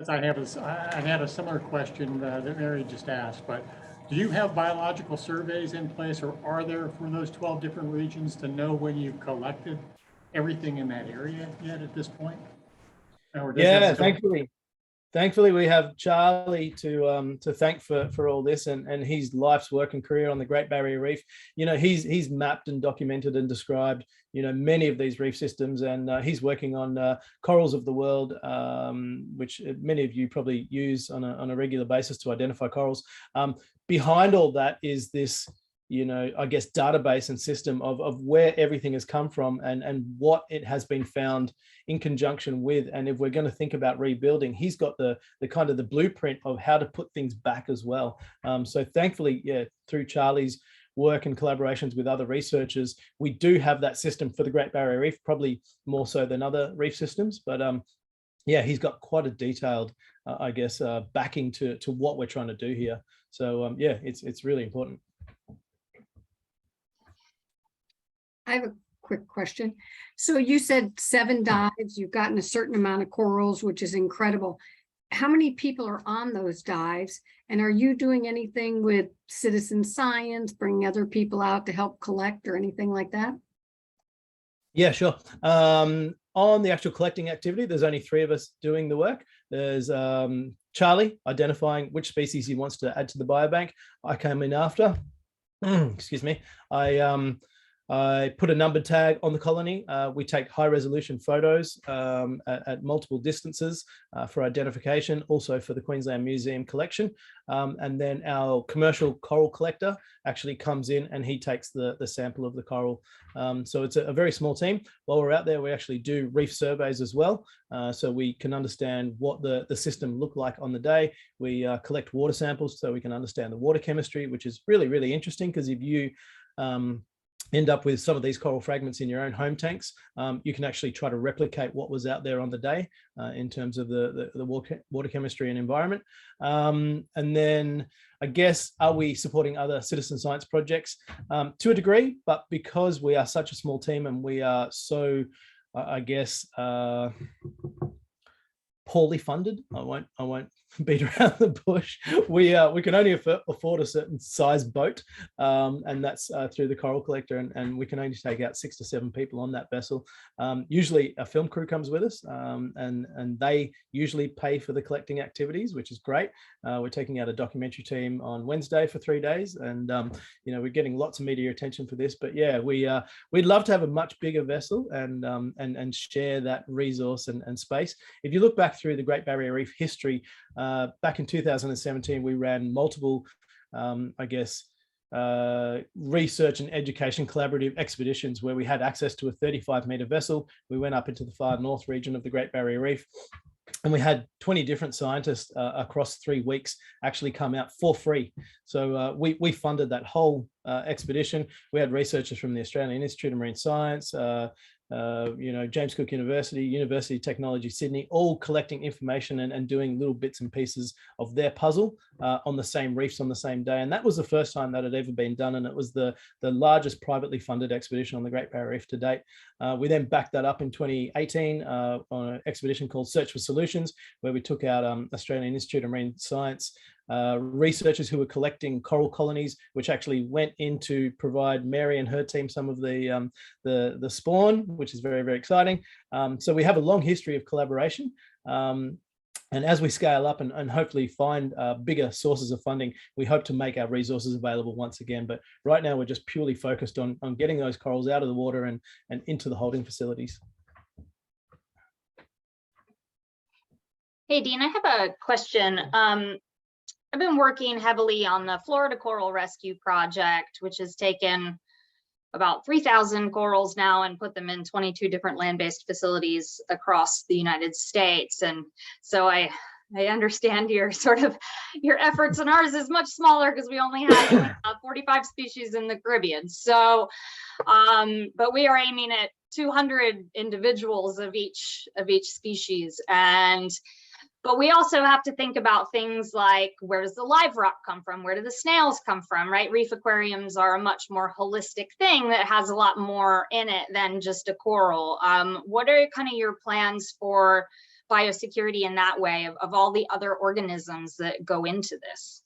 I had a similar question that Mary just asked, but do you have biological surveys in place, or are there for those 12 different regions to know when you've collected everything in that area yet at this point? Yeah, Thankfully, we have Charlie to thank for all this and his life's work and career on the Great Barrier Reef. He's mapped and documented and described, many of these reef systems, and he's working on corals of the world, which many of you probably use on a regular basis to identify corals. Behind all that is this, I guess, database and system of where everything has come from and what it has been found in conjunction with. And if we're going to think about rebuilding, he's got the kind of the blueprint of how to put things back as well. So thankfully, yeah, through Charlie's work and collaborations with other researchers, we do have that system for the Great Barrier Reef, probably more so than other reef systems. But yeah, he's got quite a detailed, I guess, backing to what we're trying to do here. So yeah, it's really important. I have a quick question. So you said 7 dives, you've gotten a certain amount of corals, which is incredible. How many people are on those dives? And are you doing anything with citizen science, bringing other people out to help collect or anything like that? Yeah, sure. On the actual collecting activity, there's only 3 of us doing the work. There's Charlie identifying which species he wants to add to the biobank. I came in after. Excuse me. I put a number tag on the colony. We take high resolution photos at multiple distances for identification, also for the Queensland Museum collection. And then our commercial coral collector actually comes in and he takes the sample of the coral. So it's a very small team. While we're out there, we actually do reef surveys as well. So we can understand what the system looked like on the day. We collect water samples so we can understand the water chemistry, which is really, really interesting, because if you end up with some of these coral fragments in your own home tanks, you can actually try to replicate what was out there on the day in terms of the water chemistry and environment. And then I guess, are we supporting other citizen science projects? To a degree, but because we are such a small team and we are so, I guess, poorly funded, I won't beat around the bush. We can only afford a certain size boat, and that's through the coral collector, and we can only take out 6 to 7 people on that vessel. Usually a film crew comes with us, and they usually pay for the collecting activities, which is great. We're taking out a documentary team on Wednesday for 3 days, and we're getting lots of media attention for this. But yeah, we'd love to have a much bigger vessel and share that resource and space. If you look back through the Great Barrier Reef history, back in 2017, we ran multiple, research and education collaborative expeditions where we had access to a 35-meter vessel. We went up into the far north region of the Great Barrier Reef, and we had 20 different scientists across 3 weeks actually come out for free. So we funded that whole expedition. We had researchers from the Australian Institute of Marine Science, James Cook University, University of Technology Sydney, all collecting information and doing little bits and pieces of their puzzle on the same reefs on the same day. And that was the first time that had ever been done. And it was the largest privately funded expedition on the Great Barrier Reef to date. We then backed that up in 2018 on an expedition called Search for Solutions, where we took out Australian Institute of Marine Science researchers who were collecting coral colonies, which actually went in to provide Mary and her team some of the spawn, which is very, very exciting. So we have a long history of collaboration. And as we scale up and hopefully find bigger sources of funding, we hope to make our resources available once again. But right now, we're just purely focused on getting those corals out of the water and into the holding facilities. Hey, Dean, I have a question. I've been working heavily on the Florida Coral Rescue Project, which has taken about 3,000 corals now and put them in 22 different land-based facilities across the United States. And so I understand your efforts, and ours is much smaller because we only have 45 species in the Caribbean. So, but we are aiming at 200 individuals of each species. But we also have to think about things like, where does the live rock come from? Where do the snails come from, right? Reef aquariums are a much more holistic thing that has a lot more in it than just a coral. What are kind of your plans for biosecurity in that way of all the other organisms that go into this?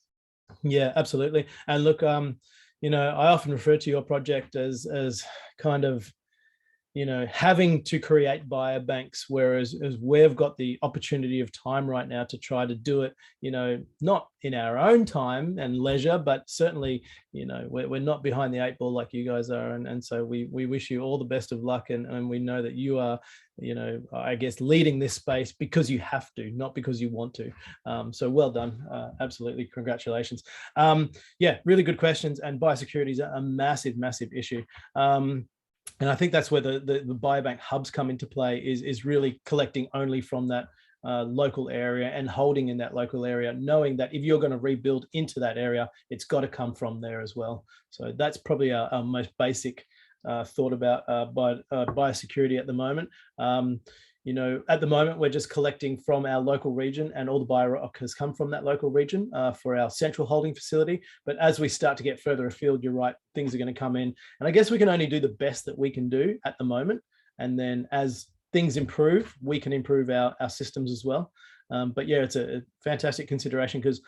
Yeah, absolutely. And look, I often refer to your project as kind of, having to create biobanks, whereas we've got the opportunity of time right now to try to do it, not in our own time and leisure, but certainly, we're not behind the 8 ball like you guys are. And so we wish you all the best of luck. And we know that you are, I guess, leading this space because you have to, not because you want to. So well done. Absolutely. Congratulations. Yeah, really good questions. And biosecurity is a massive, massive issue. And I think that's where the biobank hubs come into play, is really collecting only from that local area and holding in that local area, knowing that if you're going to rebuild into that area, it's got to come from there as well. So that's probably our most basic thought about biosecurity at the moment. At the moment, we're just collecting from our local region, and all the biorock has come from that local region for our central holding facility. But as we start to get further afield, you're right, things are going to come in. And I guess we can only do the best that we can do at the moment. And then as things improve, we can improve our systems as well. But yeah, it's a fantastic consideration because,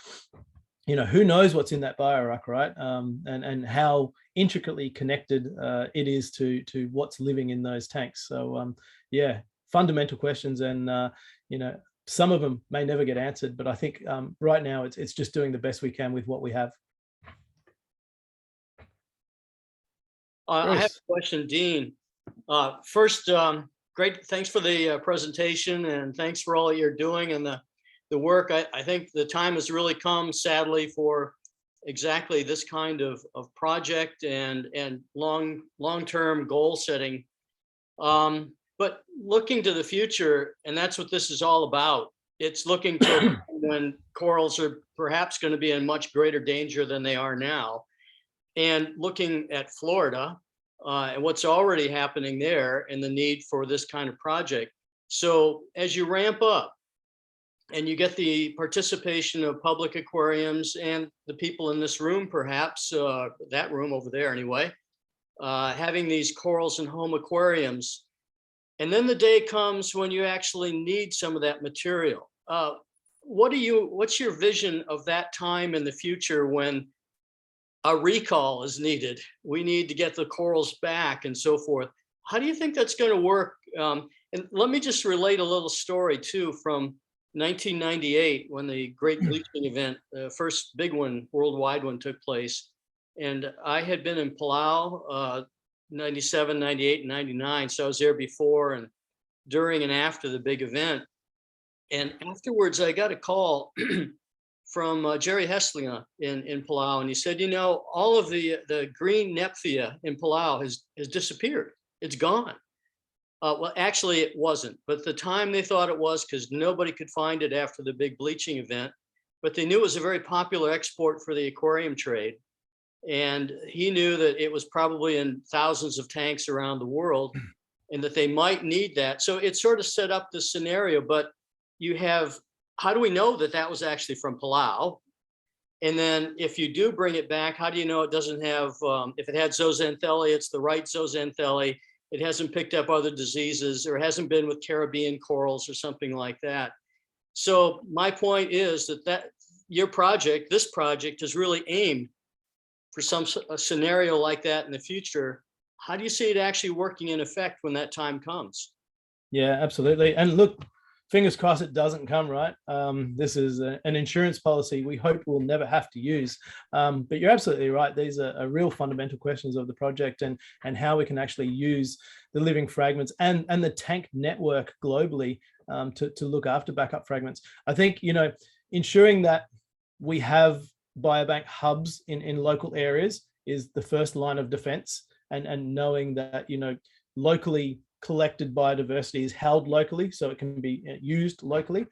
who knows what's in that biorock, right? And how intricately connected it is to what's living in those tanks. So yeah. Fundamental questions, and some of them may never get answered, but I think right now it's just doing the best we can with what we have. I have a question, Dean. First, great, thanks for the presentation, and thanks for all you're doing and the work. I think the time has really come, sadly, for exactly this kind of project and long-term goal setting. But looking to the future, and that's what this is all about. It's looking to when corals are perhaps going to be in much greater danger than they are now, and looking at Florida and what's already happening there and the need for this kind of project. So as you ramp up and you get the participation of public aquariums and the people in this room, perhaps that room over there anyway, having these corals in home aquariums, and then the day comes when you actually need some of that material. What's your vision of that time in the future when a recall is needed? We need to get the corals back and so forth. How do you think that's going to work? And let me just relate a little story too from 1998 when the Great Bleaching Event, the first big one, worldwide one, took place. And I had been in Palau 97, 98, and 99. So I was there before and during and after the big event. And afterwards, I got a call from Jerry Heslinger in Palau. And he said, all of the green Nephthya in Palau has disappeared. It's gone. Well, actually, it wasn't. But the time they thought it was, because nobody could find it after the big bleaching event. But they knew it was a very popular export for the aquarium trade. And he knew that it was probably in thousands of tanks around the world. and that they might need that. So it sort of set up the scenario, but you have, how do we know that that was actually from Palau? And then if you do bring it back, how do you know it doesn't have, if it had zooxanthellae, it's the right zooxanthellae, it hasn't picked up other diseases, or hasn't been with Caribbean corals or something like that. So my point is that your project, this project, is really aimed for a scenario like that in the future. How do you see it actually working in effect when that time comes? Yeah, absolutely. And look, fingers crossed it doesn't come, right? This is an insurance policy we hope we'll never have to use. But you're absolutely right. These are real fundamental questions of the project, and how we can actually use the living fragments and the tank network globally to look after backup fragments. I think, ensuring that we have biobank hubs in local areas is the first line of defense, and knowing that, locally collected biodiversity is held locally, so it can be used locally.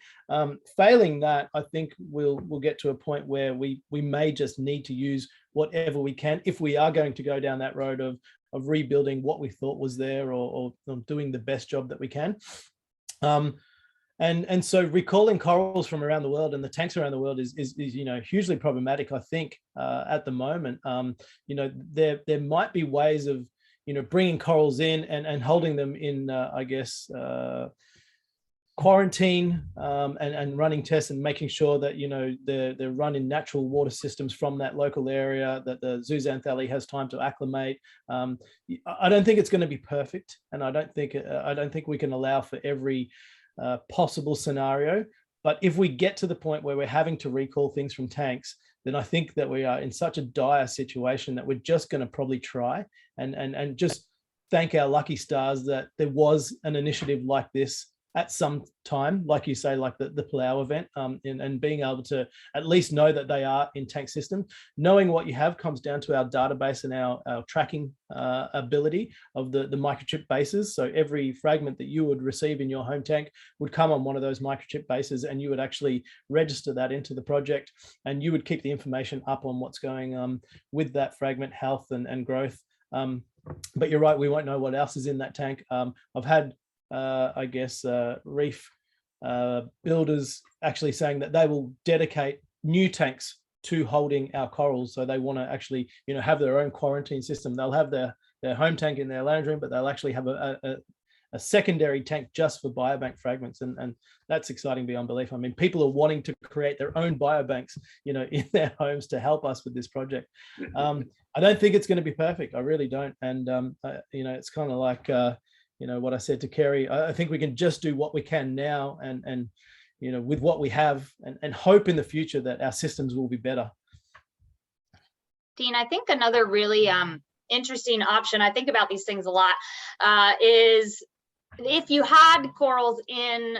Failing that, I think we'll get to a point where we may just need to use whatever we can if we are going to go down that road of rebuilding what we thought was there, or doing the best job that we can. And so recalling corals from around the world and the tanks around the world is hugely problematic, I think, at the moment. There might be ways of bringing corals in and holding them in, quarantine, and running tests and making sure that, they're run in natural water systems from that local area, that the zooxanthellae has time to acclimate. I don't think it's going to be perfect, and I don't think we can allow for every possible scenario. But if we get to the point where we're having to recall things from tanks, then I think that we are in such a dire situation that we're just going to probably try and just thank our lucky stars that there was an initiative like this at some time, like you say, like the Palau event, and being able to at least know that they are in tank systems. Knowing what you have comes down to our database and our tracking ability of the microchip bases. So every fragment that you would receive in your home tank would come on one of those microchip bases, and you would actually register that into the project, and you would keep the information up on what's going on with that fragment health and growth. But you're right, we won't know what else is in that tank. I've had Reef builders actually saying that they will dedicate new tanks to holding our corals. So they want to actually, have their own quarantine system. They'll have their home tank in their lounge room, but they'll actually have a secondary tank just for biobank fragments. And that's exciting beyond belief. I mean, people are wanting to create their own biobanks, in their homes to help us with this project. I don't think it's going to be perfect. I really don't. And, it's kind of like, what I said to Keri, I think we can just do what we can now and with what we have, and hope in the future that our systems will be better. Dean, I think another really interesting option, I think about these things a lot, is if you had corals in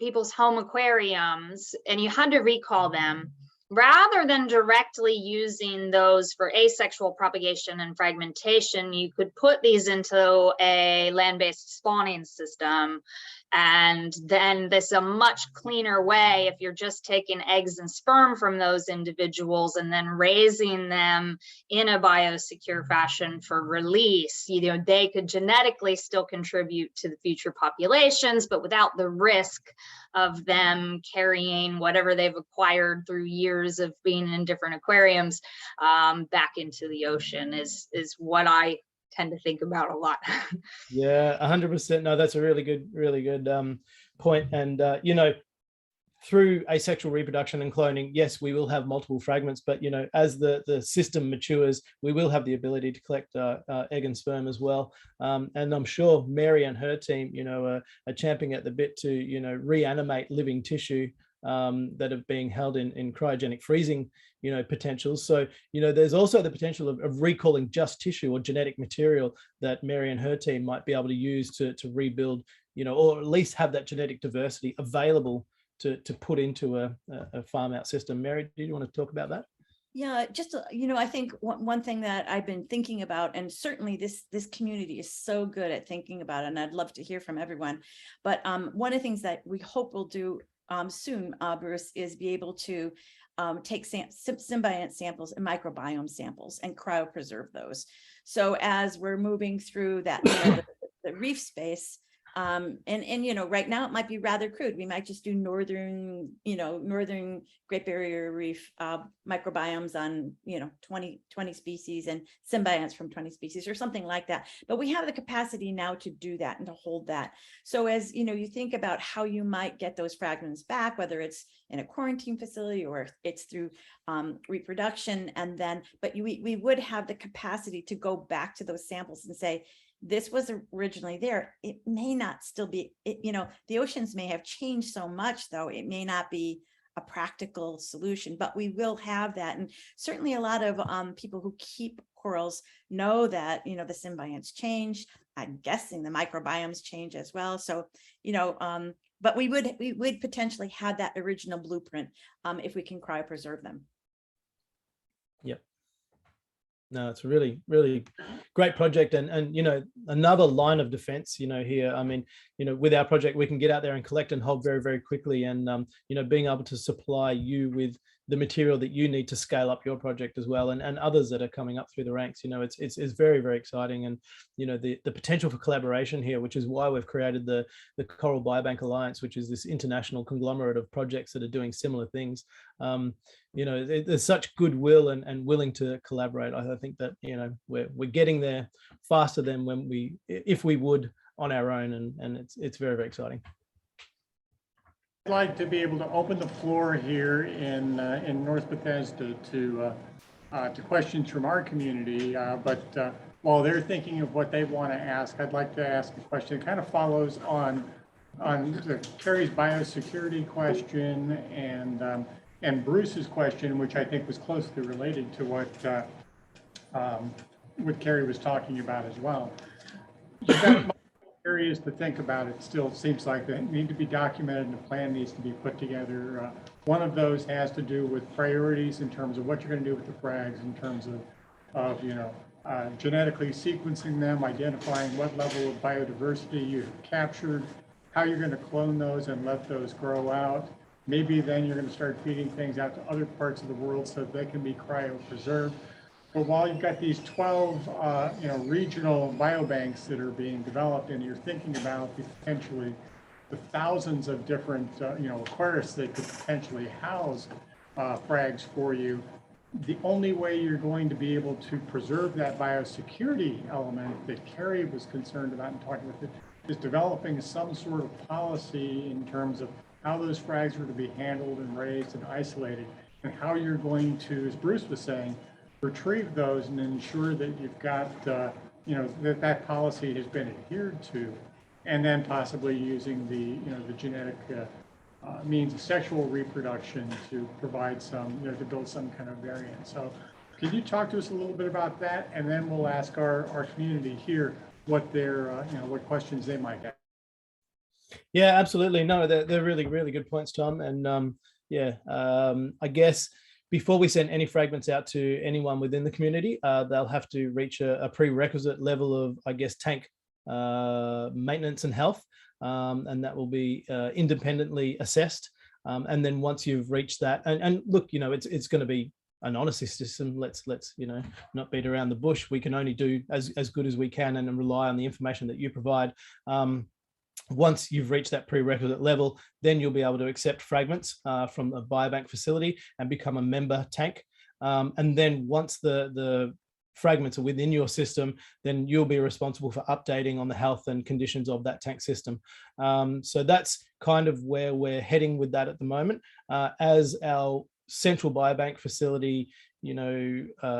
people's home aquariums and you had to recall them, rather than directly using those for asexual propagation and fragmentation, you could put these into a land-based spawning system. And then this is a much cleaner way if you're just taking eggs and sperm from those individuals and then raising them in a biosecure fashion for release. They could genetically still contribute to the future populations, but without the risk of them carrying whatever they've acquired through years of being in different aquariums back into the ocean is what I tend to think about a lot. Yeah, 100%. No, that's a really good point. And, through asexual reproduction and cloning, yes, we will have multiple fragments, but, as the system matures, we will have the ability to collect egg and sperm as well. And I'm sure Mary and her team, are champing at the bit to, reanimate living tissue that have been held in cryogenic freezing, potentials. So, there's also the potential of recalling just tissue or genetic material that Mary and her team might be able to use to rebuild, or at least have that genetic diversity available to put into a farm out system. Mary, do you want to talk about that? Yeah, just, I think one thing that I've been thinking about, and certainly this community is so good at thinking about it, and I'd love to hear from everyone. But one of the things that we hope we'll do soon, Bruce, is be able to take symbiont samples and microbiome samples and cryopreserve those. So as we're moving through that, the reef space. And you know, right now it might be rather crude. We might just do northern Great Barrier Reef microbiomes on, 20 species and symbionts from 20 species or something like that. But we have the capacity now to do that and to hold that. So as you think about how you might get those fragments back, whether it's in a quarantine facility or if it's through reproduction, and then, but we would have the capacity to go back to those samples and say, this was originally there. It may not still be, the oceans may have changed so much, though it may not be a practical solution, but we will have that. And certainly a lot of people who keep corals know that, the symbionts change. I'm guessing the microbiomes change as well. So, but we would potentially have that original blueprint if we can cryopreserve them. No, it's a really, really great project. And another line of defense, here, I mean, with our project, we can get out there and collect and hold very, very quickly. And, being able to supply you with the material that you need to scale up your project as well, and others that are coming up through the ranks, it's very, very exciting. And, the potential for collaboration here, which is why we've created the Coral Biobank Alliance, which is this international conglomerate of projects that are doing similar things. There's such goodwill and willing to collaborate. I think that, we're getting there faster than if we would on our own. And it's very, very exciting. I'd like to be able to open the floor here in North Bethesda to questions from our community. But while they're thinking of what they want to ask, I'd like to ask a question. It kind of follows on Keri's biosecurity question and Bruce's question, which I think was closely related to what Keri was talking about as well. You've got areas to think about. It still seems like they need to be documented and a plan needs to be put together. One of those has to do with priorities in terms of what you're going to do with the frags, in terms of genetically sequencing them, identifying what level of biodiversity you've captured, how you're going to clone those and let those grow out. Maybe then you're going to start feeding things out to other parts of the world so that they can be cryopreserved. But while you've got these 12, regional biobanks that are being developed, and you're thinking about potentially the thousands of different, aquarists that could potentially house frags for you, the only way you're going to be able to preserve that biosecurity element that Keri was concerned about and talking with it is developing some sort of policy in terms of how those frags are to be handled and raised and isolated, and how you're going to, as Bruce was saying, retrieve those and ensure that you've got, that policy has been adhered to, and then possibly using the genetic means of sexual reproduction to provide some, to build some kind of variant. So can you talk to us a little bit about that? And then we'll ask our community here what their, what questions they might have. Yeah, absolutely. No, they're really, really good points, Tom. And I guess before we send any fragments out to anyone within the community, they'll have to reach a prerequisite level of, I guess, tank maintenance and health. And that will be independently assessed. And then once you've reached that, and look, it's going to be an honesty system. Let's not beat around the bush. We can only do as good as we can and rely on the information that you provide. Once you've reached that prerequisite level, then you'll be able to accept fragments from a biobank facility and become a member tank. And then once the fragments are within your system, then you'll be responsible for updating on the health and conditions of that tank system. So that's kind of where we're heading with that at the moment. As our central biobank facility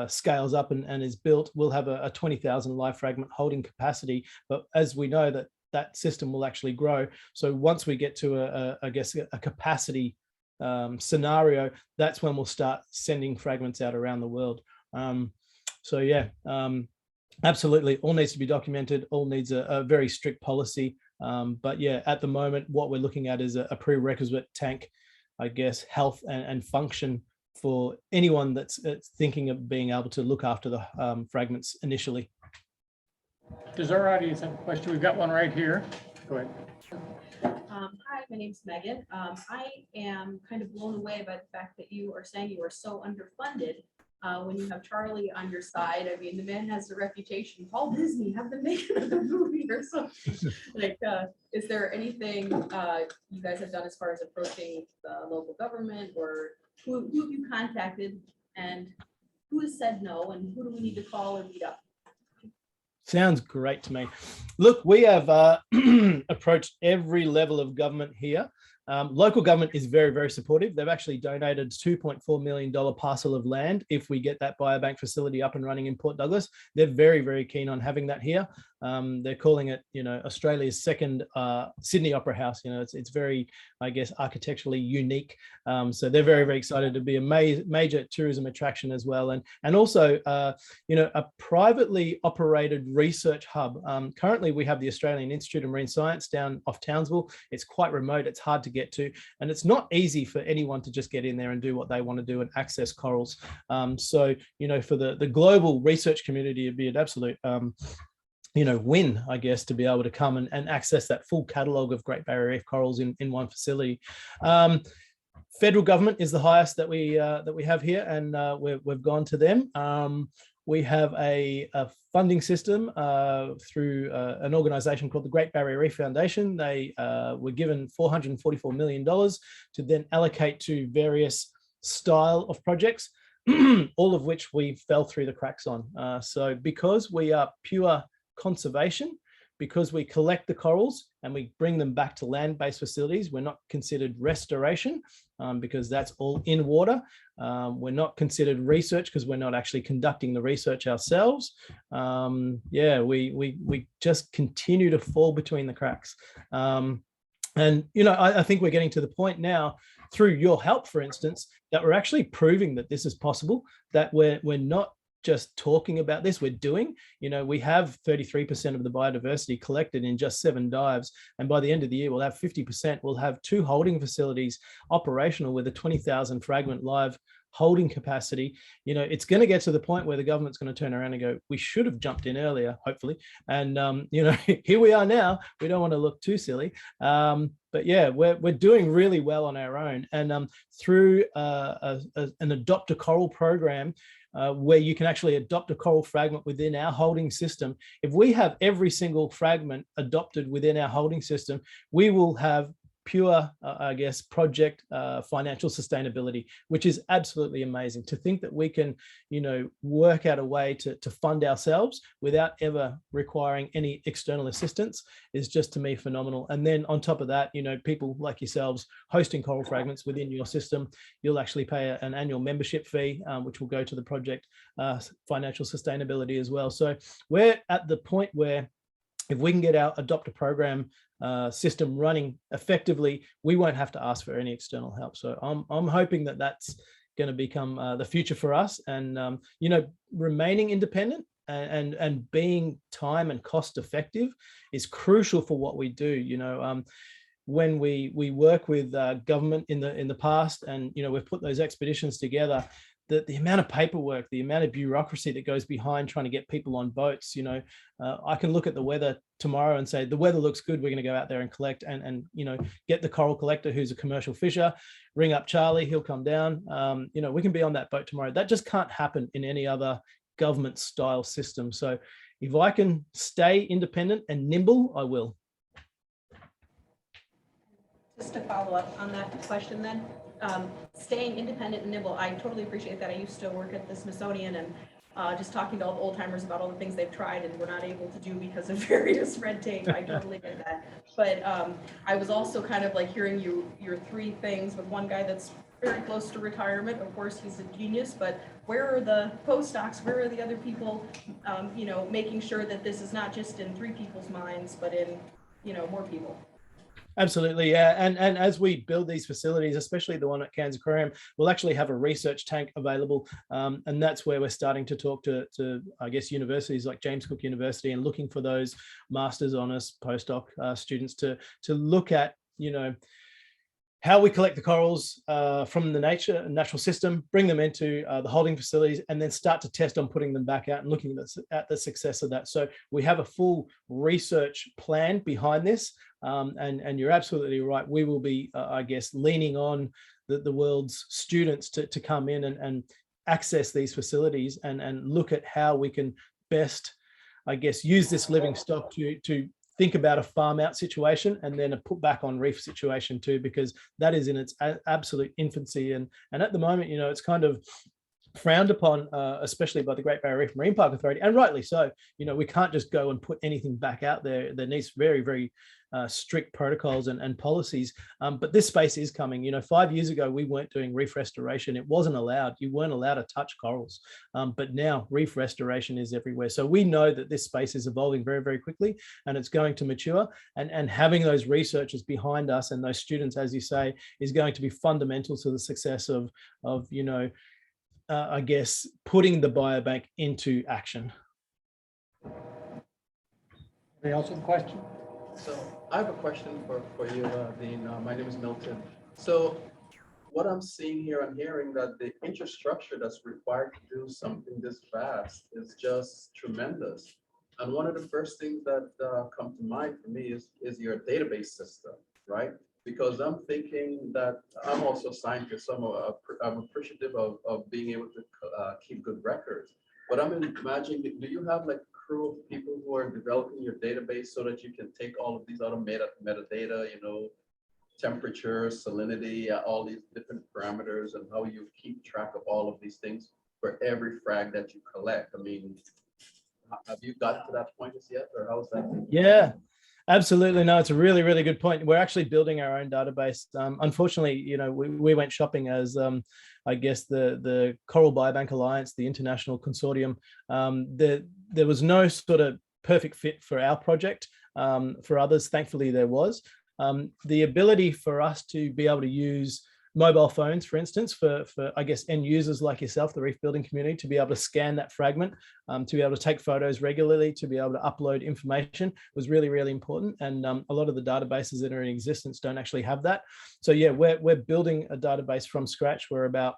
scales up and is built, we'll have a 20,000 live fragment holding capacity. But as we know, that system will actually grow. So once we get to a capacity scenario, that's when we'll start sending fragments out around the world. Absolutely, all needs to be documented, all needs a very strict policy. But yeah, at the moment, what we're looking at is a prerequisite tank, I guess, health and function for anyone that's thinking of being able to look after the fragments initially. Does our audience have a question? We've got one right here. Go ahead. Hi, my name's Megan. I am kind of blown away by the fact that you are saying you are so underfunded. when you have Charlie on your side. I mean, the man has a reputation. Call Disney, have them make another movie or something. Like, is there anything you guys have done as far as approaching the local government, or who have you contacted, and who has said no, and who do we need to call or meet up? Sounds great to me. Look, we have approached every level of government here. Local government is very, very supportive. They've actually donated $2.4 million parcel of land if we get that biobank facility up and running in Port Douglas. They're very, very keen on having that here. They're calling it, Australia's second Sydney Opera House. It's very, I guess, architecturally unique. So they're very, very excited to be a major tourism attraction as well. And also, a privately operated research hub. Currently, we have the Australian Institute of Marine Science down off Townsville. It's quite remote. It's hard to get to, and it's not easy for anyone to just get in there and do what they want to do and access corals. So, for the global research community, it'd be an absolute win, I guess, to be able to come and access that full catalogue of Great Barrier Reef corals in one facility. Federal government is the highest that we have here, and we've gone to them. We have a funding system through an organisation called the Great Barrier Reef Foundation. They were given $444 million to then allocate to various style of projects, all of which we fell through the cracks on. So because we are pure conservation, because we collect the corals and we bring them back to land-based facilities, we're not considered restoration because that's all in water. We're not considered research because we're not actually conducting the research ourselves. We just continue to fall between the cracks. I think we're getting to the point now, through your help, for instance, that we're actually proving that this is possible, that we're not just talking about this, we're doing. We have 33% of the biodiversity collected in just 7 dives. And by the end of the year, we'll have 50%. We'll have 2 holding facilities operational with a 20,000 fragment live holding capacity. It's going to get to the point where the government's going to turn around and go, we should have jumped in earlier, hopefully. And, here we are now. We don't want to look too silly. But yeah, we're doing really well on our own. And through an Adopt a Coral program, where you can actually adopt a coral fragment within our holding system. If we have every single fragment adopted within our holding system, we will have pure, project financial sustainability, which is absolutely amazing. To think that we can, work out a way to fund ourselves without ever requiring any external assistance is just, to me, phenomenal. And then on top of that, people like yourselves hosting coral fragments within your system, you'll actually pay an annual membership fee, which will go to the project financial sustainability as well. So we're at the point where if we can get our Adopt a Program system running effectively, we won't have to ask for any external help. So I'm hoping that that's going to become the future for us. And remaining independent and being time and cost effective is crucial for what we do. When we work with government in the past, and we've put those expeditions together, the amount of paperwork, the amount of bureaucracy that goes behind trying to get people on boats. I can look at the weather tomorrow and say, the weather looks good, we're going to go out there and collect and get the coral collector who's a commercial fisher, ring up Charlie, he'll come down. We can be on that boat tomorrow. That just can't happen in any other government style system. So if I can stay independent and nimble, I will. Just to follow up on that question then, staying independent and nimble, I totally appreciate that. I used to work at the Smithsonian, and just talking to all the old timers about all the things they've tried and were not able to do because of various red tape. I totally get that. But I was also kind of like hearing your 3 things with one guy that's very close to retirement. Of course, he's a genius, but where are the postdocs? Where are the other people, making sure that this is not just in 3 people's minds, but in, more people? Absolutely, yeah. And as we build these facilities, especially the one at Cairns Aquarium, we'll actually have a research tank available. And that's where we're starting to talk to I guess, universities like James Cook University and looking for those master's, honours, postdoc students to look at, how we collect the corals from the natural system, bring them into the holding facilities, and then start to test on putting them back out and looking at the success of that. So we have a full research plan behind this. And you're absolutely right. We will be, leaning on the world's students to come in and access these facilities and look at how we can best, I guess, use this living stock to think about a farm out situation and then a put back on reef situation too, because that is in its absolute infancy. And at the moment, you know, it's kind of frowned upon, especially by the Great Barrier Reef Marine Park Authority, and rightly so. You know, we can't just go and put anything back out there. There needs very, very strict protocols and policies. But this space is coming. You know, 5 years ago, we weren't doing reef restoration. It wasn't allowed. You weren't allowed to touch corals. But now reef restoration is everywhere. So we know that this space is evolving very, very quickly, and it's going to mature. And having those researchers behind us and those students, as you say, is going to be fundamental to the success of you know, I guess, putting the biobank into action. Anybody else have a question? So I have a question for you, Dean. My name is Milton. So what I'm seeing here, I'm hearing that the infrastructure that's required to do something this vast is just tremendous. And one of the first things that come to mind for me is your database system, right? Because I'm thinking that I'm also a scientist, so I'm appreciative of being able to keep good records. But I'm imagining, do you have like a crew of people who are developing your database so that you can take all of these other metadata, you know, temperature, salinity, all these different parameters, and how you keep track of all of these things for every frag that you collect? I mean, have you got to that point as yet, or how's that? Yeah. Absolutely. No, it's a really, really good point. We're actually building our own database. Unfortunately, you know, we went shopping as, I guess, the Coral Biobank Alliance, the international consortium. There was no sort of perfect fit for our project. For others, thankfully, there was. The ability for us to be able to use mobile phones, for instance, for I guess, end users like yourself, the reef building community, to be able to scan that fragment, to be able to take photos regularly, to be able to upload information was really, really important. And a lot of the databases that are in existence don't actually have that. So yeah, we're building a database from scratch. We're about,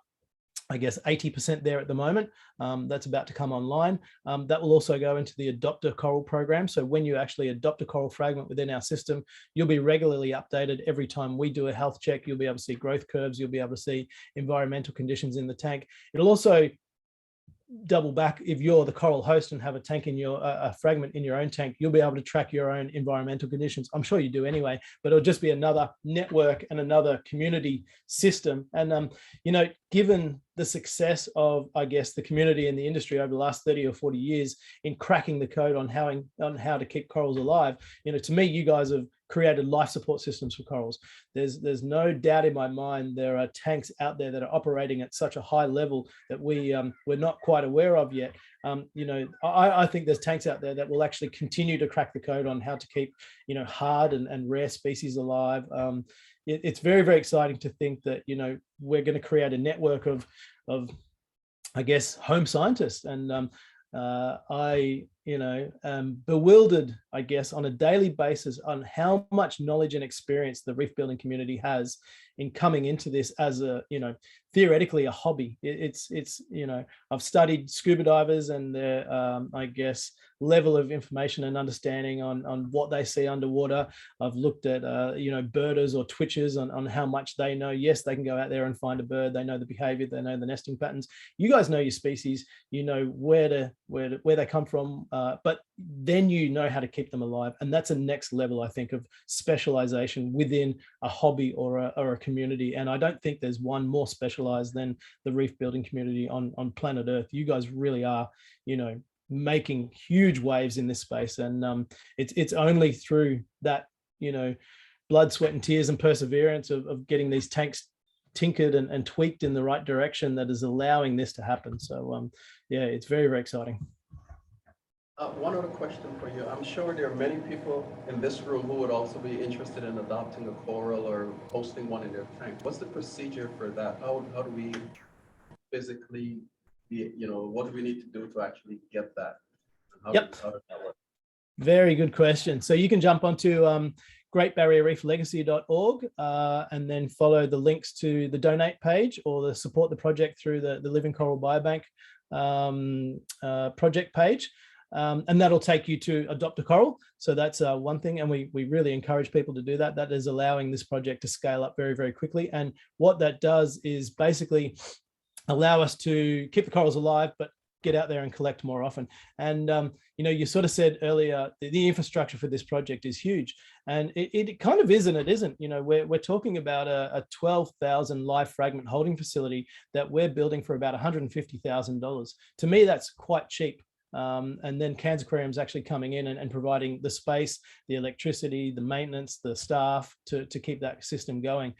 I guess, 80% there at the moment. That's about to come online. That will also go into the Adopt a Coral program. So when you actually adopt a coral fragment within our system, you'll be regularly updated. Every time we do a health check, you'll be able to see growth curves. You'll be able to see environmental conditions in the tank. It'll also double back. If you're the coral host and have a tank in your a fragment in your own tank, you'll be able to track your own environmental conditions. I'm sure you do anyway, but it'll just be another network and another community system. And you know, given the success of, I guess, the community and the industry over the last 30 or 40 years in cracking the code on how to keep corals alive, you know, to me, you guys have created life support systems for corals. There's no doubt in my mind there are tanks out there that are operating at such a high level that we're not quite aware of yet. You know, I think there's tanks out there that will actually continue to crack the code on how to keep, you know, hard and rare species alive. It's very, very exciting to think that, you know, we're going to create a network of I guess, home scientists. And I, you know, am bewildered, I guess, on a daily basis on how much knowledge and experience the reef building community has in coming into this as a, you know, theoretically a hobby. It's you know, I've studied scuba divers and their, I guess, level of information and understanding on what they see underwater. I've looked at, you know, birders or twitchers on how much they know. Yes, they can go out there and find a bird. They know the behavior. They know the nesting patterns. You guys know your species. You know where they come from, but then you know how to keep them alive. And that's a next level, I think, of specialization within a hobby or a community. And I don't think there's one more specialized than the reef building community on planet Earth. You guys really are, you know, making huge waves in this space. And it's only through that, you know, blood, sweat and tears and perseverance of getting these tanks tinkered and tweaked in the right direction that is allowing this to happen. So yeah, it's very, very exciting. One other question for you. I'm sure there are many people in this room who would also be interested in adopting a coral or hosting one in their tank. What's the procedure for that? How do we physically, you know, what do we need to do to actually get that? How does that work? Very good question. So you can jump onto greatbarrierreeflegacy.org and then follow the links to the donate page or the support the project through the Living Coral Biobank project page. And that'll take you to Adopt a Coral. So that's one thing. And we really encourage people to do that. That is allowing this project to scale up very, very quickly. And what that does is basically allow us to keep the corals alive, but get out there and collect more often. And, you know, you sort of said earlier, the infrastructure for this project is huge. And it kind of is and it isn't. You know, we're talking about a 12,000 live fragment holding facility that we're building for about $150,000. To me, that's quite cheap. And then Cairns Aquarium's actually coming in and providing the space, the electricity, the maintenance, the staff to keep that system going.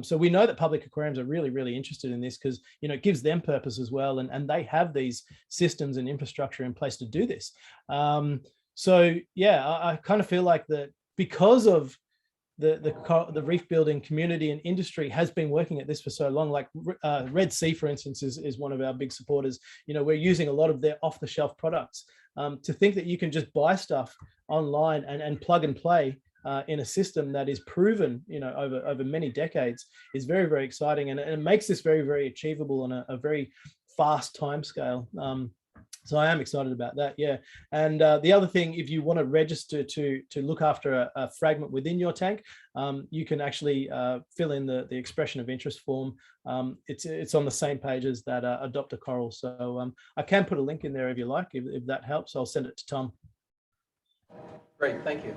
So we know that public aquariums are really, really interested in this because, you know, it gives them purpose as well. And they have these systems and infrastructure in place to do this. So yeah, I kind of feel like that because of the reef building community and industry has been working at this for so long. Like Red Sea, for instance, is one of our big supporters. You know, we're using a lot of their off-the-shelf products. To think that you can just buy stuff online and plug and play in a system that is proven, you know, over many decades is very, very exciting, and it makes this very, very achievable on a very fast timescale. So I am excited about that, yeah. And the other thing, if you want to register to look after a fragment within your tank, you can actually fill in the expression of interest form. It's on the same page as that Adopt a Coral. So I can put a link in there if you like, if that helps. I'll send it to Tom. Great, thank you.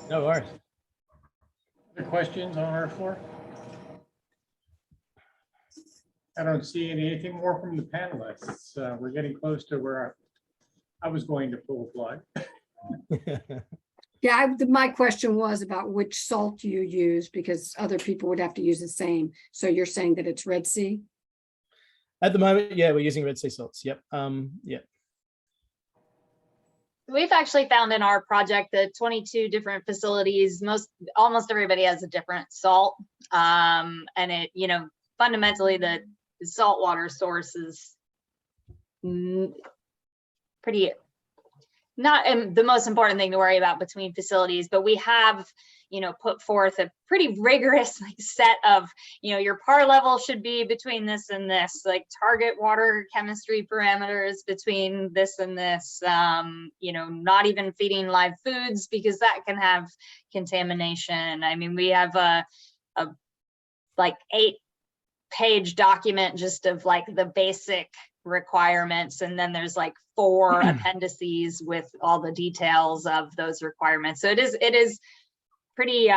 No worries. Other questions on our floor? I don't see anything more from the panelists. We're getting close to where I was going to pull a plug. Yeah, my question was about which salt you use because other people would have to use the same. So you're saying that it's Red Sea? At the moment, yeah, we're using Red Sea salts. Yep. Yeah. We've actually found in our project that 22 different facilities, almost everybody has a different salt. And it, you know, fundamentally the saltwater source is pretty not the most important thing to worry about between facilities, but we have, you know, put forth a pretty rigorous set of, you know, your par level should be between this and this, like target water chemistry parameters between this and this, you know, not even feeding live foods because that can have contamination. I mean, we have a like 8-page document just of like the basic requirements, and then there's like 4 appendices with all the details of those requirements. So it is pretty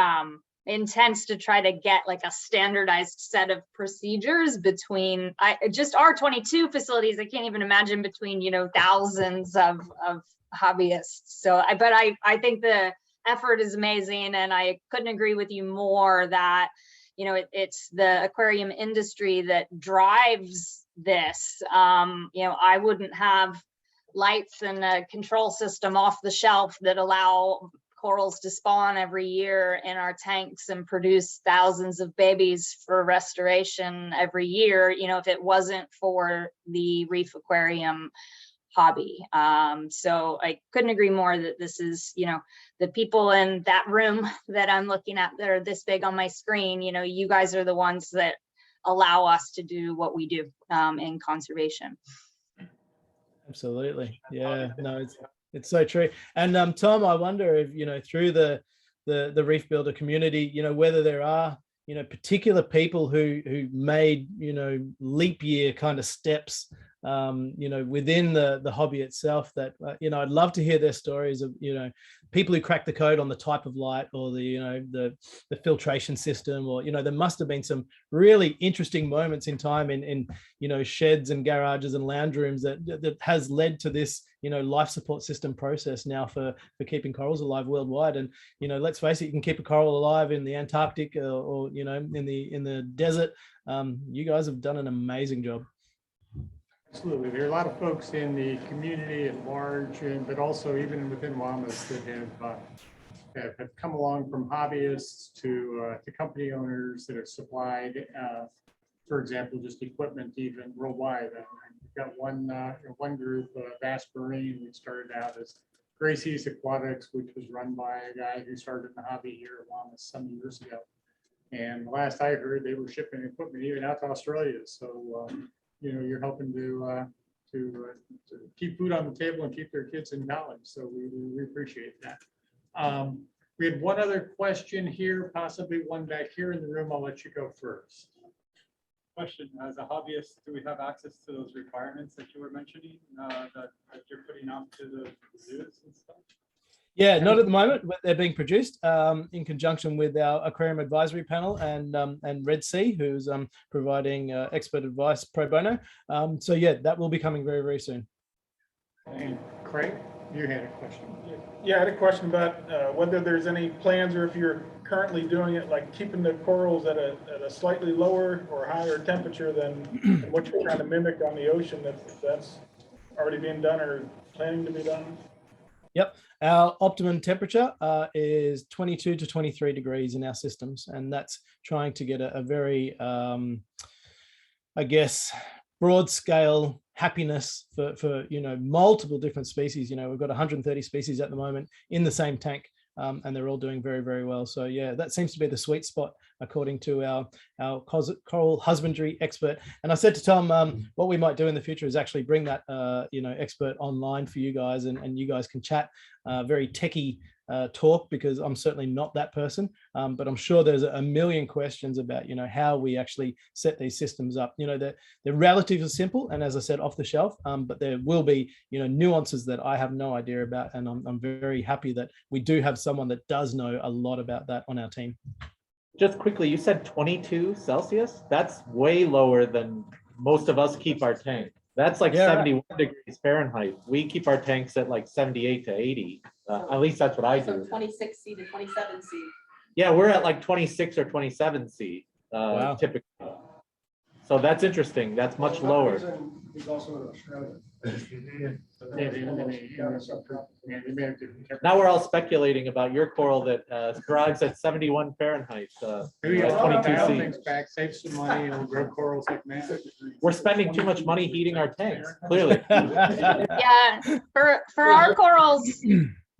intense to try to get like a standardized set of procedures between just our 22 facilities. I can't even imagine between, you know, thousands of hobbyists. So I think the effort is amazing, and I couldn't agree with you more that, you know, it's the aquarium industry that drives this. You know, I wouldn't have lights and a control system off the shelf that allow corals to spawn every year in our tanks and produce thousands of babies for restoration every year, you know, if it wasn't for the reef aquarium hobby. So I couldn't agree more that this is, you know, the people in that room that I'm looking at that are this big on my screen, you know, you guys are the ones that allow us to do what we do in conservation. Absolutely. Yeah, no, it's so true. And Tom, I wonder if, you know, through the reef builder community, you know, whether there are, you know, particular people who made, you know, leap year kind of steps, you know, within the hobby itself that, you know, I'd love to hear their stories of, you know, people who cracked the code on the type of light or the, you know, the filtration system, or, you know, there must have been some really interesting moments in time in you know, sheds and garages and lounge rooms that has led to this, you know, life support system process now for keeping corals alive worldwide. And, you know, let's face it, you can keep a coral alive in the Antarctic or you know, in the desert. You guys have done an amazing job. Absolutely. There are a lot of folks in the community at large, but also even within WAMAS that have come along from hobbyists to company owners that have supplied, for example, just equipment even worldwide. We've got one group, Vast Marine, which started out as Gracie's Aquatics, which was run by a guy who started in the hobby here at WAMAS some years ago. And the last I heard, they were shipping equipment even out to Australia. So, you know, you're helping to keep food on the table and keep their kids in college. So we appreciate that. We had one other question here, possibly one back here in the room. I'll let you go first. Question, as a hobbyist, do we have access to those requirements that you were mentioning, that you're putting out to the zoos and stuff? Yeah, not at the moment, but they're being produced in conjunction with our aquarium advisory panel and Red Sea, who's providing expert advice pro bono. So yeah, that will be coming very, very soon. And Craig, you had a question. Yeah, I had a question about whether there's any plans, or if you're currently doing it, like keeping the corals at a slightly lower or higher temperature than what you're trying to mimic on the ocean, that's already being done or planning to be done? Yep. Our optimum temperature is 22 to 23 degrees in our systems. And that's trying to get a very, I guess, broad scale happiness for multiple different species. We've got 130 species at the moment in the same tank. And they're all doing very, very well. So yeah, that seems to be the sweet spot according to our coral husbandry expert. And I said to Tom, what we might do in the future is actually bring that expert online for you guys, and you guys can chat very techie talk, because I'm certainly not that person, but I'm sure there's a million questions about how we actually set these systems up. They're relatively simple, and as I said, off the shelf, but there will be nuances that I have no idea about, and I'm very happy that we do have someone that does know a lot about that on our team. Just quickly, you said 22 Celsius. That's way lower than most of us keep our tank. That's like 71 degrees Fahrenheit. We keep our tanks at like 78 to 80. At least that's what I do. 26C to 27C. Yeah, we're at like 26 or 27C Wow. typically. So that's interesting. That's much lower. He's also in Australia. Now we're all speculating about your coral that thrives at 71 Fahrenheit. Maybe at I'll dial 22C. things back, save some money, and we'll grow corals like mad. We're spending too much money heating our tanks, clearly. Yeah, for our corals,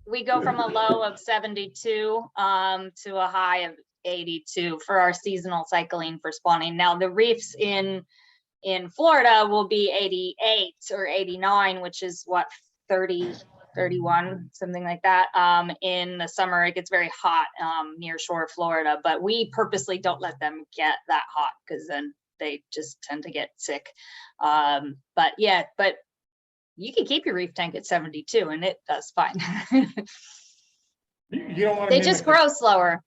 we go from a low of 72 to a high of 82 for our seasonal cycling for spawning. Now the reefs in Florida will be 88 or 89, which is what, 30, 31, something like that. In the summer, it gets very hot near shore Florida, but we purposely don't let them get that hot, because then they just tend to get sick. But you can keep your reef tank at 72 and it does fine. You don't want to. They just grow slower.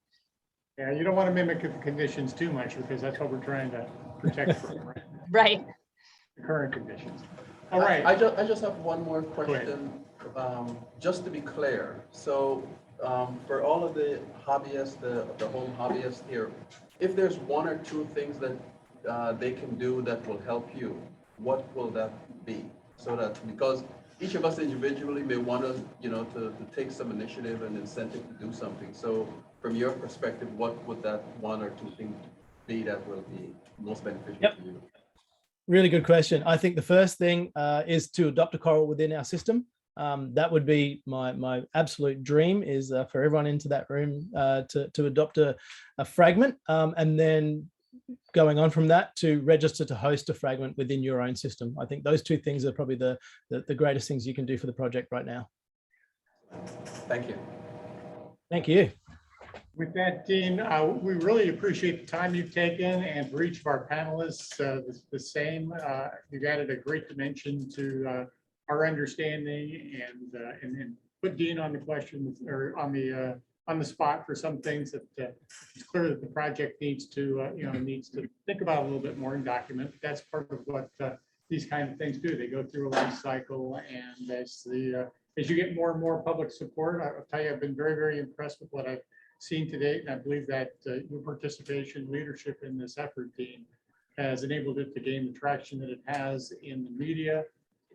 Yeah, you don't want to mimic the conditions too much, because that's what we're trying to protect from, right? Right. The current conditions. All right. I just have one more question, just to be clear. So for all of the hobbyists, the home hobbyists here, if there's one or two things that they can do that will help you, what will that be? So that, because each of us individually may want to, to take some initiative and incentive to do something. So from your perspective, what would that one or two things be that will be most beneficial to you? Really good question. I think the first thing is to adopt a coral within our system. That would be my absolute dream, is for everyone into that room to adopt a fragment, and then going on from that to register to host a fragment within your own system. I think those two things are probably the greatest things you can do for the project right now. Thank you. Thank you. With that, Dean, we really appreciate the time you've taken, and for each of our panelists, the same. You've added a great dimension to our understanding, and put Dean on the questions, or on the spot for some things that it's clear that the project needs to think about a little bit more and document. That's part of what these kind of things do. They go through a life cycle, and as you get more and more public support, I'll tell you, I've been very, very impressed with what I've seen to date, and I believe that your participation, leadership in this effort, Dean, has enabled it to gain the traction that it has in the media,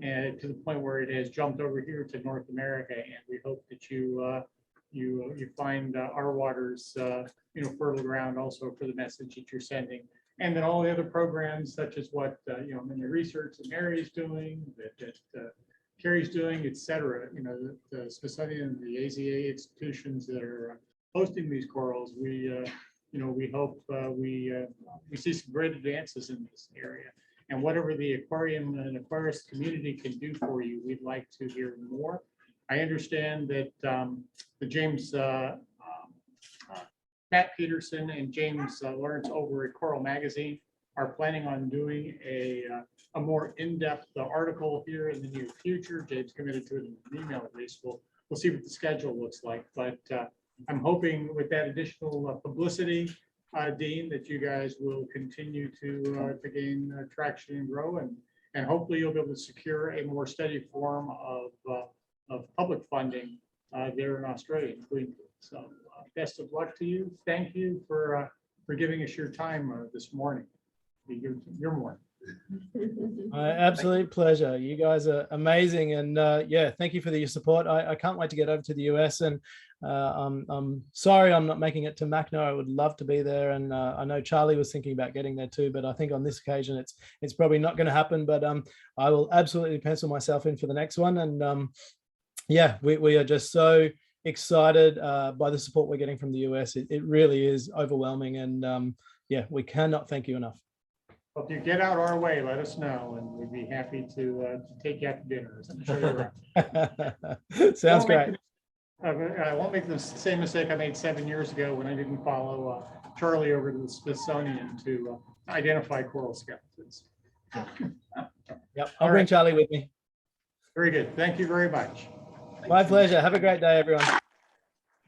and to the point where it has jumped over here to North America. And we hope that you find our waters fertile ground also for the message that you're sending, and then all the other programs, such as what in the research that Mary's doing, that Keri's doing, etc. The Smithsonian, the AZA institutions that are hosting these corals, we hope we see some great advances in this area. And whatever the aquarium and aquarist community can do for you, we'd like to hear more. I understand that the James Matt Peterson and James Lawrence over at Coral Magazine are planning on doing a more in-depth article here in the near future. James committed to it in an email at least. We'll see what the schedule looks like, but I'm hoping with that additional publicity, Dean, that you guys will continue to gain traction and grow, and hopefully you'll be able to secure a more steady form of public funding there in Australia, in Queensland. So best of luck to you. Thank you for giving us your time this morning. Your morning. Absolute pleasure. You guys are amazing, and yeah, thank you for your support. I can't wait to get over to the US, and I'm sorry I'm not making it to MACNA. I would love to be there, and I know Charlie was thinking about getting there too, but I think on this occasion it's probably not going to happen. But I will absolutely pencil myself in for the next one, and yeah, we are just so excited by the support we're getting from the US. It really is overwhelming, and yeah, we cannot thank you enough. Well, if you get out our way, let us know, and we'd be happy to take you out to dinner. And show you around. Sounds great. I won't make the same mistake I made 7 years ago when I didn't follow Charlie over to the Smithsonian to identify coral skeletons. Yep, I'll bring Charlie with me. Very good. Thank you very much. My pleasure. Have a great day, everyone.